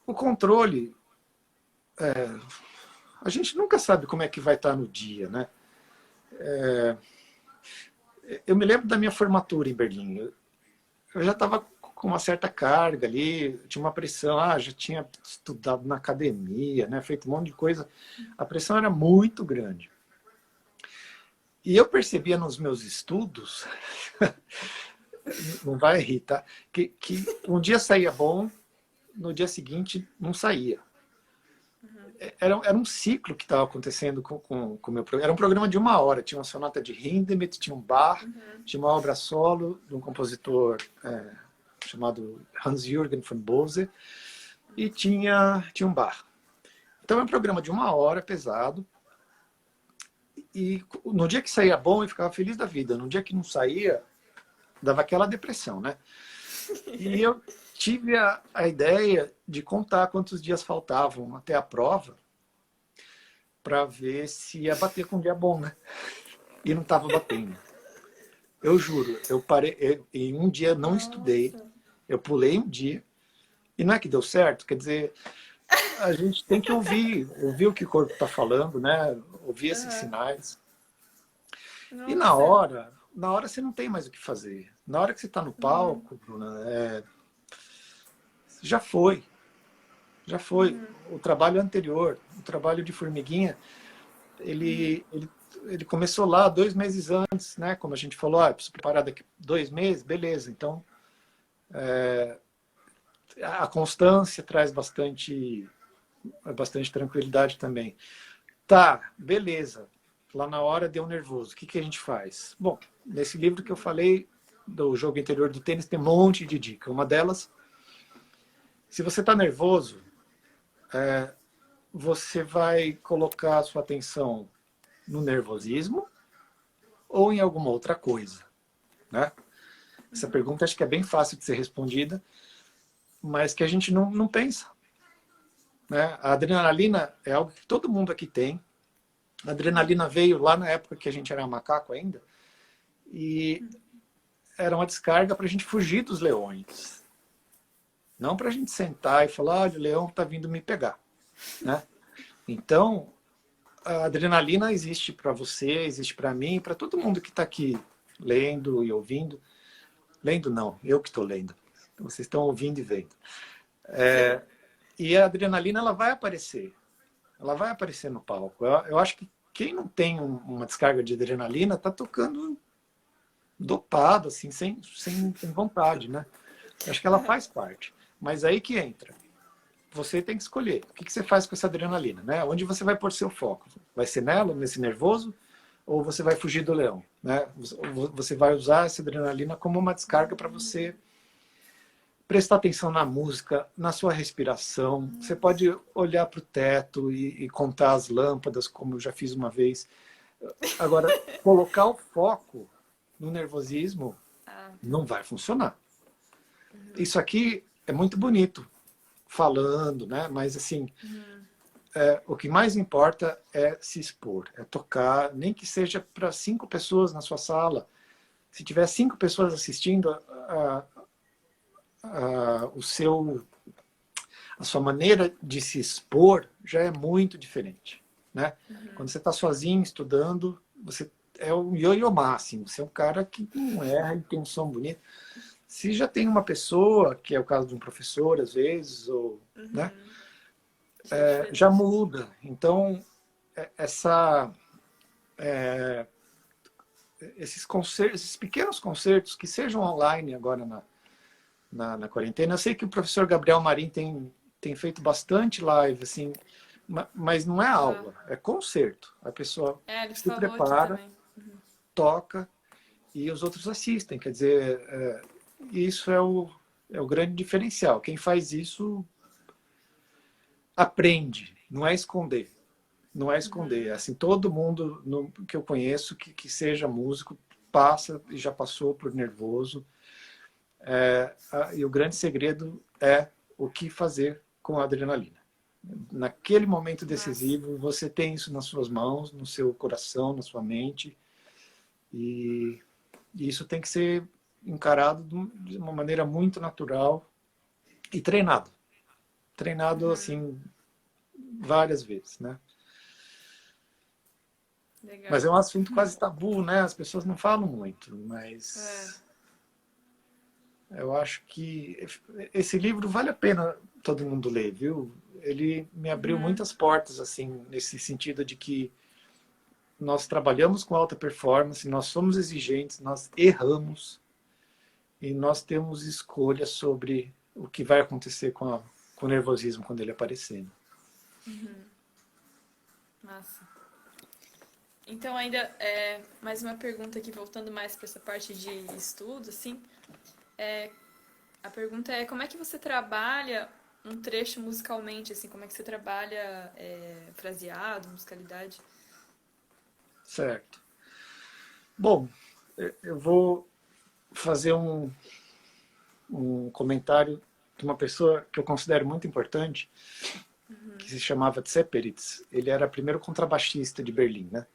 o controle, a gente nunca sabe como é que vai estar no dia, né? Eu me lembro da minha formatura em Berlim. Eu já estava com uma certa carga ali, tinha uma pressão, já tinha estudado na academia, né, feito um monte de coisa. A pressão era muito grande. E eu percebia nos meus estudos, não vai rir, tá? Que um dia saía bom, no dia seguinte não saía. Era um ciclo que estava acontecendo com o meu programa. Era um programa de 1 hora. Tinha uma sonata de Hindemith, tinha um Bach, tinha uma obra solo de um compositor chamado Hans-Jürgen von Bose, e tinha um Bach. Então é um programa de 1 hora, pesado. E no dia que saía bom, eu ficava feliz da vida. No dia que não saía, dava aquela depressão, né? E eu tive a ideia de contar quantos dias faltavam até a prova para ver se ia bater com um dia bom, né? E não estava batendo. Eu juro, eu parei, em um dia não estudei, eu pulei um dia, e não é que deu certo, quer dizer, a gente tem que ouvir o que o corpo está falando, né? Ouvir esses sinais. Nossa. E na hora você não tem mais o que fazer. Na hora que você está no palco, Bruna, já foi. O trabalho anterior, o trabalho de formiguinha, ele começou lá 2 meses antes, né? Como a gente falou, preciso preparar daqui 2 meses, beleza. Então, a constância traz bastante tranquilidade também. Tá, beleza. Lá na hora deu nervoso. O que a gente faz? Bom, nesse livro que eu falei do jogo interior do tênis tem um monte de dica. Uma delas, se você está nervoso, você vai colocar a sua atenção no nervosismo ou em alguma outra coisa, né? Essa pergunta acho que é bem fácil de ser respondida, mas que a gente não pensa, né? A adrenalina é algo que todo mundo aqui tem. A adrenalina veio lá na época que a gente era macaco ainda, e era uma descarga para a gente fugir dos leões. Não para a gente sentar e falar, olha, o leão está vindo me pegar, né? Então, a adrenalina existe para você, existe para mim, para todo mundo que está aqui lendo e ouvindo. Lendo não, eu que estou lendo. Vocês estão ouvindo e vendo. E a adrenalina, ela vai aparecer. Ela vai aparecer no palco. Eu acho que quem não tem uma descarga de adrenalina está tocando dopado, assim, sem vontade, né? Eu acho que ela faz parte. Mas aí que entra. Você tem que escolher. O que você faz com essa adrenalina, né? Onde você vai pôr seu foco? Vai ser nela, nesse nervoso? Ou você vai fugir do leão, né? Você vai usar essa adrenalina como uma descarga para você prestar atenção na música, na sua respiração. Você pode olhar para o teto e contar as lâmpadas, como eu já fiz uma vez. Agora, colocar o foco no nervosismo não vai funcionar. Isso aqui é muito bonito, falando, né? Mas, assim, o que mais importa é se expor, é tocar, nem que seja para 5 pessoas na sua sala. Se tiver 5 pessoas assistindo, a sua maneira de se expor já é muito diferente, né? Quando você está sozinho estudando, você é o ioiô máximo, você é um cara que não erra e tem um som bonito. Se já tem uma pessoa, que é o caso de um professor às vezes, ou, né? Já muda. Então, esses pequenos concertos que sejam online agora na quarentena. Eu sei que o professor Gabriel Marim tem feito bastante live, assim, mas não é aula, é concerto. A pessoa Ele se falou aqui prepara, também. toca e os outros assistem. Quer dizer, isso é o grande diferencial. Quem faz isso aprende, não é esconder. Não é esconder. Assim, todo mundo que eu conheço que seja músico passa e já passou por nervoso. E o grande segredo é o que fazer com a adrenalina. Naquele momento decisivo, você tem isso nas suas mãos, no seu coração, na sua mente. E isso tem que ser encarado de uma maneira muito natural e treinado. Treinado, assim, várias vezes, né? Legal. Mas é um assunto quase tabu, né? As pessoas não falam muito, mas eu acho que esse livro vale a pena todo mundo ler, viu? Ele me abriu muitas portas, assim, nesse sentido de que nós trabalhamos com alta performance, nós somos exigentes, nós erramos e nós temos escolha sobre o que vai acontecer com o nervosismo quando ele aparecer. Massa. Então, ainda mais uma pergunta aqui, voltando mais para essa parte de estudo, assim. A pergunta é, como é que você trabalha um trecho musicalmente, assim? Como é que você trabalha fraseado, musicalidade? Certo. Bom, eu vou fazer um comentário de uma pessoa que eu considero muito importante, que se chamava Tseperitz. Ele era o primeiro contrabaixista de Berlim, né?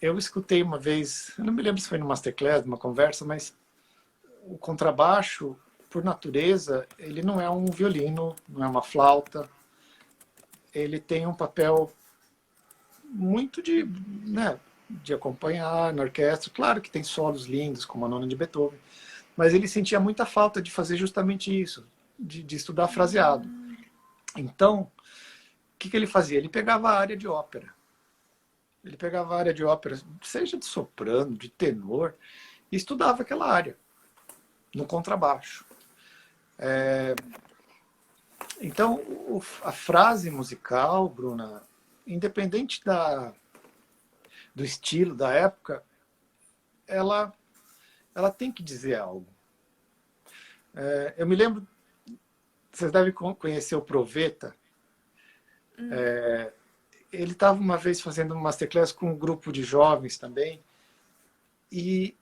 Eu escutei uma vez, eu não me lembro se foi no Masterclass, numa conversa, mas o contrabaixo, por natureza, ele não é um violino, não é uma flauta. Ele tem um papel muito de acompanhar na orquestra. Claro que tem solos lindos, como a nona de Beethoven, mas ele sentia muita falta de fazer justamente isso, de estudar fraseado. Então, o que ele fazia? Ele pegava a área de ópera. Ele pegava a área de ópera, seja de soprano, de tenor, e estudava aquela área, no contrabaixo. Então, a frase musical, Bruna, independente do estilo, da época, ela tem que dizer algo. Eu me lembro, vocês devem conhecer o Proveta. Ele estava uma vez fazendo uma masterclass com um grupo de jovens também, e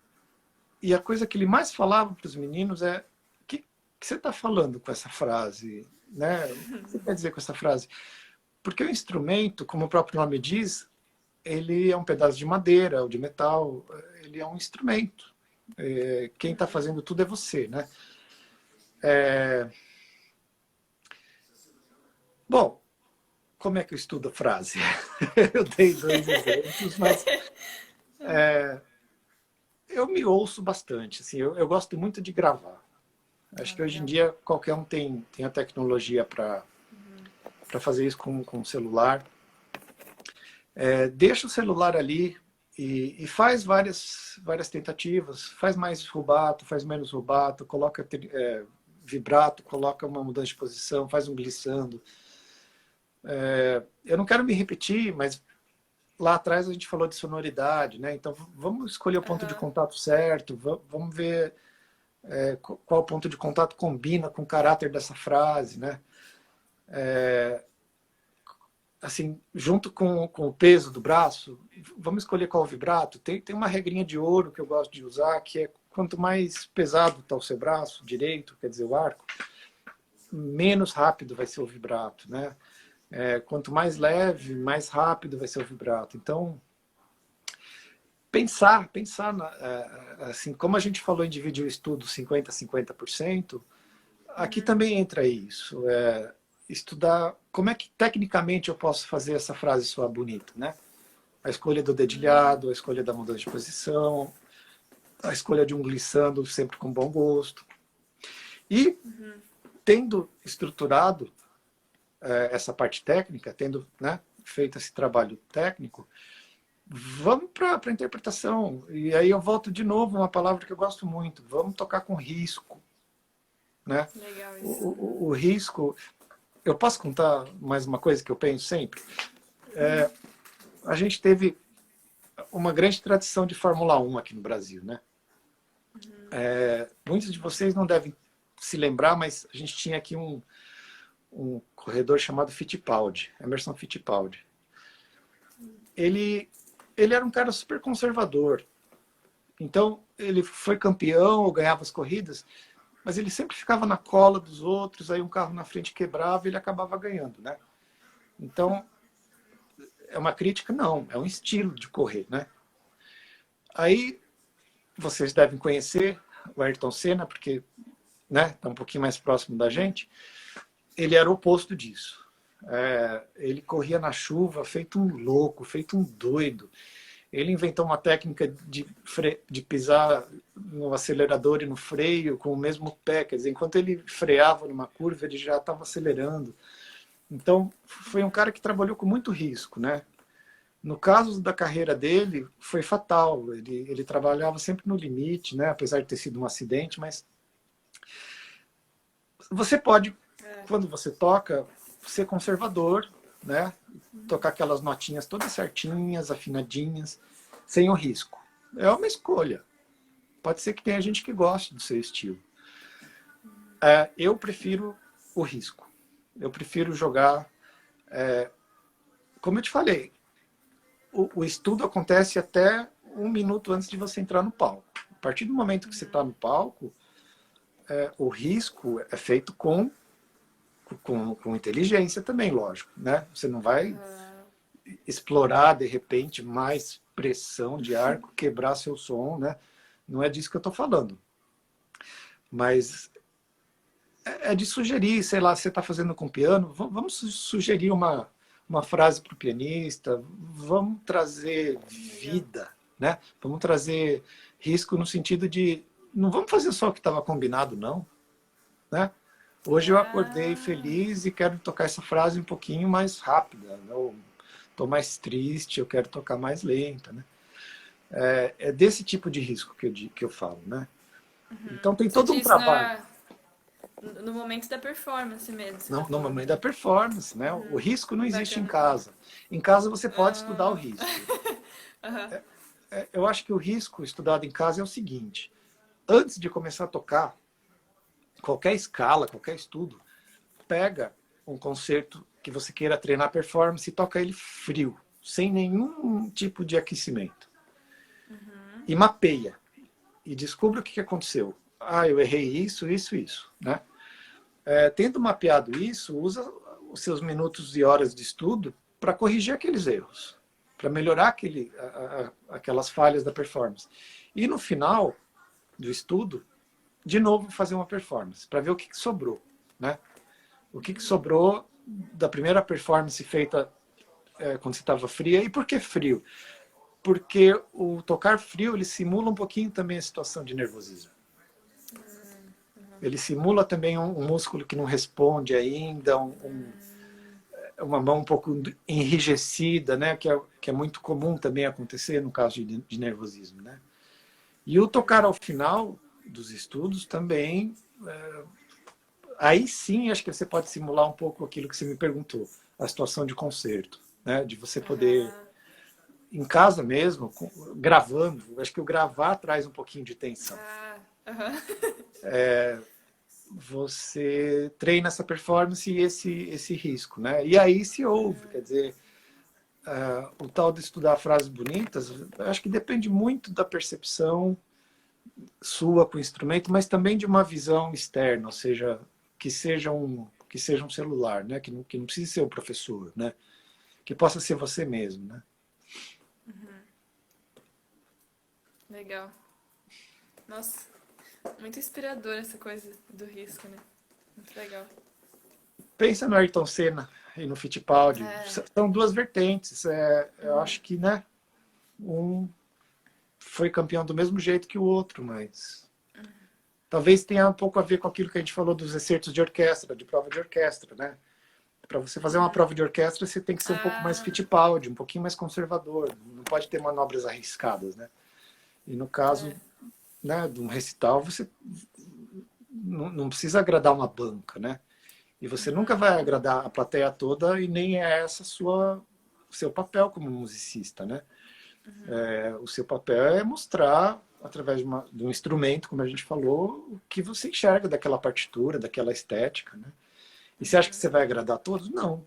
a coisa que ele mais falava para os meninos é: o que você está falando com essa frase? Né? O que você quer dizer com essa frase? Porque o instrumento, como o próprio nome diz, ele é um pedaço de madeira ou de metal, ele é um instrumento. Quem está fazendo tudo é você, né? Bom, como é que eu estudo a frase? Eu dei 2 exemplos, mas eu me ouço bastante. Assim, eu gosto muito de gravar. Acho que hoje em dia qualquer um tem a tecnologia para fazer isso com o celular. Deixa o celular ali e faz várias tentativas. Faz mais rubato, faz menos rubato, coloca vibrato, coloca uma mudança de posição, faz um glissando. Eu não quero me repetir, mas lá atrás a gente falou de sonoridade, né? Então vamos escolher o ponto de contato certo, vamos ver qual ponto de contato combina com o caráter dessa frase, né? Assim, junto com o peso do braço, vamos escolher qual vibrato. Tem uma regrinha de ouro que eu gosto de usar, que é quanto mais pesado está o seu braço direito, quer dizer, o arco, menos rápido vai ser o vibrato, né? Quanto mais leve, mais rápido vai ser o vibrato. Então, pensar assim, como a gente falou em dividir o estudo 50-50%, aqui também entra isso. Estudar como é que tecnicamente eu posso fazer essa frase soar bonita, né? A escolha do dedilhado, a escolha da mudança de posição, a escolha de um glissando sempre com bom gosto. E, tendo estruturado essa parte técnica, tendo, né, feito esse trabalho técnico, vamos para a interpretação. E aí eu volto de novo a uma palavra que eu gosto muito. Vamos tocar com risco, né? Legal isso. O risco... Eu posso contar mais uma coisa que eu penso sempre? A gente teve uma grande tradição de Fórmula 1 aqui no Brasil, né? Muitos de vocês não devem se lembrar, mas a gente tinha aqui um corredor chamado Fittipaldi, Emerson Fittipaldi. Ele era um cara super conservador. Então, ele foi campeão, ganhava as corridas, mas ele sempre ficava na cola dos outros, aí um carro na frente quebrava e ele acabava ganhando, né? Então, é uma crítica? Não, é um estilo de correr, né? Aí, vocês devem conhecer o Ayrton Senna, porque, né, tá um pouquinho mais próximo da gente. Ele era o oposto disso. Ele corria na chuva, feito um louco, feito um doido. Ele inventou uma técnica de pisar no acelerador e no freio com o mesmo pé. Quer dizer, enquanto ele freava numa curva, ele já estava acelerando. Então, foi um cara que trabalhou com muito risco, né? No caso da carreira dele, foi fatal. Ele trabalhava sempre no limite, né? Apesar de ter sido um acidente, mas você pode, quando você toca, ser conservador, né? Tocar aquelas notinhas todas certinhas, afinadinhas, sem o risco. É uma escolha. Pode ser que tenha gente que goste do seu estilo. Eu prefiro o risco. Eu prefiro jogar... como eu te falei, o estudo acontece até 1 minuto antes de você entrar no palco. A partir do momento que você está no palco, o risco é feito com inteligência também, lógico, né? Você não vai explorar, de repente, mais pressão de ar, quebrar seu som, né? Não é disso que eu estou falando. Mas é de sugerir, sei lá, você está fazendo com piano, vamos sugerir uma frase para o pianista, vamos trazer vida, né? Vamos trazer risco no sentido de... Não vamos fazer só o que estava combinado, não, né? Hoje eu acordei feliz e quero tocar essa frase um pouquinho mais rápida. Eu estou mais triste, eu quero tocar mais lenta, né? É desse tipo de risco que eu falo, né? Então tem todo um trabalho. No momento da performance mesmo. No momento da performance, né? O risco não existe em casa. Em casa você pode estudar o risco. Eu acho que o risco estudado em casa é o seguinte. Antes de começar a tocar, qualquer escala, qualquer estudo, pega um concerto que você queira treinar performance e toca ele frio, sem nenhum tipo de aquecimento. E mapeia. E descubra o que aconteceu. Eu errei isso, né? Tendo mapeado isso, usa os seus minutos e horas de estudo para corrigir aqueles erros, para melhorar aquelas falhas da performance. E no final do estudo, de novo fazer uma performance, para ver o que sobrou, né? O que sobrou da primeira performance feita quando você estava fria. E por que frio? Porque o tocar frio, ele simula um pouquinho também a situação de nervosismo. Ele simula também um músculo que não responde ainda, uma mão um pouco enrijecida, né? Que é muito comum também acontecer no caso de nervosismo, né? E o tocar ao final dos estudos também, aí sim acho que você pode simular um pouco aquilo que você me perguntou, a situação de concerto, né? De você poder, em casa mesmo, gravando, acho que o gravar traz um pouquinho de tensão. Você treina essa performance e esse risco, né? E aí se ouve, quer dizer, o tal de estudar frases bonitas, acho que depende muito da percepção sua com o instrumento, mas também de uma visão externa, ou seja, que seja um celular, né? Que não precise ser o professor, né? Que possa ser você mesmo, né? Legal. Nossa, muito inspirador essa coisa do risco, né? Muito legal. Pensa no Ayrton Senna e no Fittipaldi. São duas vertentes. Eu acho que, né? Um foi campeão do mesmo jeito que o outro, mas talvez tenha um pouco a ver com aquilo que a gente falou dos excertos de orquestra, de prova de orquestra, né? Para você fazer uma prova de orquestra, você tem que ser um pouco mais Fittipaldi, um pouquinho mais conservador. Não pode ter manobras arriscadas, né? E no caso, né, de um recital, você não precisa agradar uma banca, né? E você nunca vai agradar a plateia toda e nem é essa seu papel como musicista, né? O seu papel é mostrar, através de um instrumento, como a gente falou, o que você enxerga daquela partitura, daquela estética, né? E você acha que você vai agradar a todos? Não.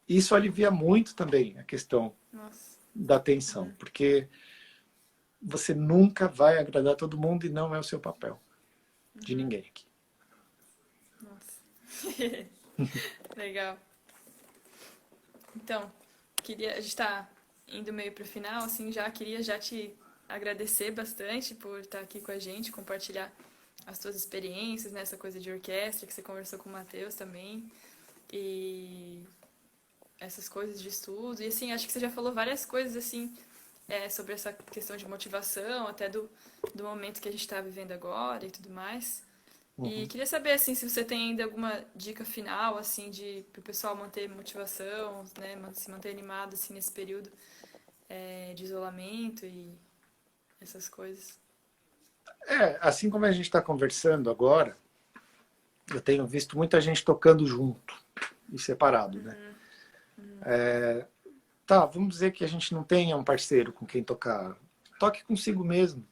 Isso alivia muito também a questão da atenção, porque você nunca vai agradar todo mundo e não é o seu papel. De ninguém aqui. Nossa. Legal. Então, a gente está indo meio para o final, assim, queria te agradecer bastante por estar aqui com a gente, compartilhar as suas experiências nessa coisa de orquestra, que você conversou com o Matheus também, e essas coisas de estudo. E, assim, acho que você já falou várias coisas, assim, sobre essa questão de motivação, até do momento que a gente está vivendo agora e tudo mais. E queria saber, assim, se você tem ainda alguma dica final, assim, para o pessoal manter motivação, né, se manter animado, assim, nesse período de isolamento e essas coisas. Assim como a gente está conversando agora, eu tenho visto muita gente tocando junto e separado, né? Vamos dizer que a gente não tenha um parceiro com quem tocar. Toque consigo mesmo.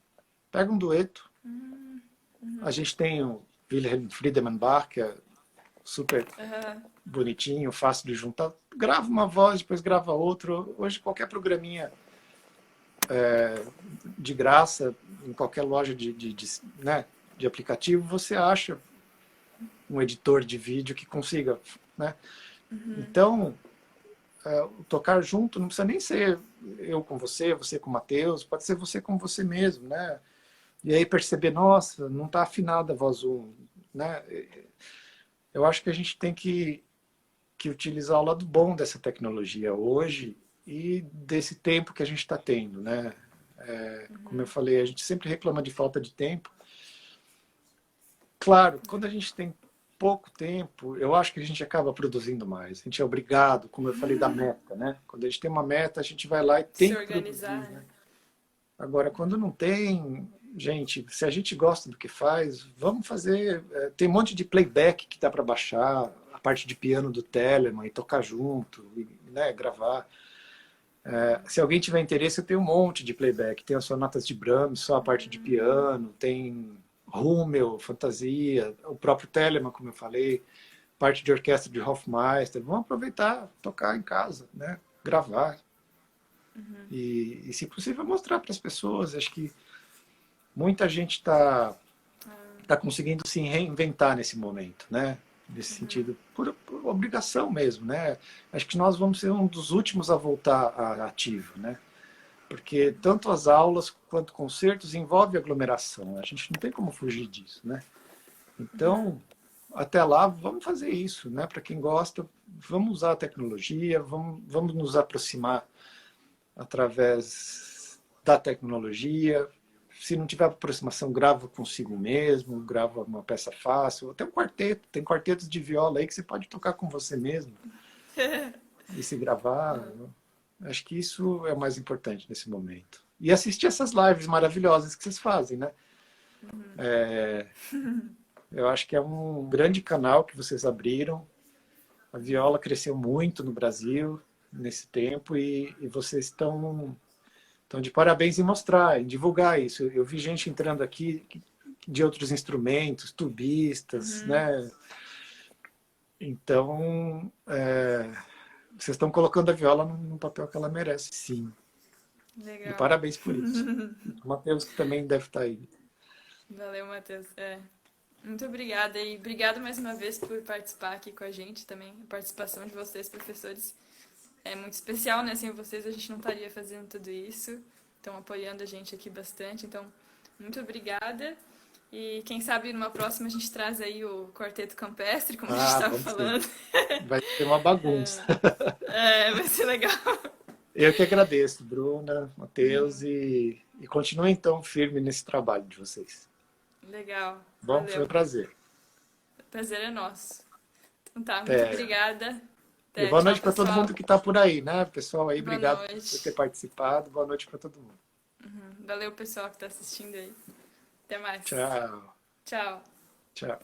Pega um dueto. A gente tem o Wilhelm Friedemann Bach, que é super bonitinho, fácil de juntar. Grava uma voz, depois grava outra. Hoje qualquer programinha de graça, em qualquer loja de aplicativo, você acha um editor de vídeo que consiga, né? Então, tocar junto não precisa nem ser eu com você com o Matheus, pode ser você com você mesmo, né? E aí perceber, nossa, não está afinada a voz 1, né? Eu acho que a gente tem que utilizar o lado bom dessa tecnologia hoje e desse tempo que a gente está tendo, né? Como eu falei, a gente sempre reclama de falta de tempo. Claro, quando a gente tem pouco tempo, eu acho que a gente acaba produzindo mais. A gente é obrigado, como eu falei da meta, né? Quando a gente tem uma meta, a gente vai lá e tem que organizar, produzir, né? Agora, quando não tem, gente, se a gente gosta do que faz, vamos fazer. Tem um monte de playback que dá para baixar, a parte de piano do Telemann e tocar junto, né, gravar. Se alguém tiver interesse, eu tenho um monte de playback. Tem as sonatas de Brahms, só a parte de piano, tem Hummel, Fantasia, o próprio Telemann, como eu falei, parte de orquestra de Hofmeister. Vamos aproveitar, tocar em casa, né, gravar. E, se possível, mostrar para as pessoas. Acho que muita gente está conseguindo se reinventar nesse momento, né? Nesse sentido, por obrigação mesmo, né? Acho que nós vamos ser um dos últimos a voltar ativo, né? Porque tanto as aulas quanto concertos envolvem aglomeração. A gente não tem como fugir disso, né? Então, até lá, vamos fazer isso, né? Para quem gosta, vamos usar a tecnologia, vamos nos aproximar através da tecnologia. Se não tiver aproximação, grava consigo mesmo, grava uma peça fácil. Até um quarteto, tem quartetos de viola aí que você pode tocar com você mesmo e se gravar. Acho que isso é o mais importante nesse momento. E assistir essas lives maravilhosas que vocês fazem, né? Eu acho que é um grande canal que vocês abriram. A viola cresceu muito no Brasil nesse tempo e vocês estão de parabéns em mostrar, em divulgar isso. Eu vi gente entrando aqui de outros instrumentos, tubistas, né? Então, vocês estão colocando a viola no papel que ela merece, sim. Legal. E parabéns por isso. O Matheus, que também deve estar aí. Valeu, Matheus. Muito obrigada. E obrigado mais uma vez por participar aqui com a gente também. A participação de vocês, professores, é muito especial, né? Sem vocês a gente não estaria fazendo tudo isso. Estão apoiando a gente aqui bastante. Então, muito obrigada. E quem sabe numa próxima a gente traz aí o Quarteto Campestre, como a gente estava falando. Vai ser uma bagunça. Vai ser legal. Eu que agradeço, Bruna, Matheus, e continuem então firme nesse trabalho de vocês. Legal. Bom, foi um prazer. O prazer é nosso. Então tá, muito obrigada. E boa noite Tchau, para todo pessoal. mundo que está por aí, né? Pessoal aí, Boa obrigado por noite. ter participado. Boa noite para todo mundo. Valeu, pessoal que tá assistindo aí. Até mais. Tchau. Tchau. Tchau.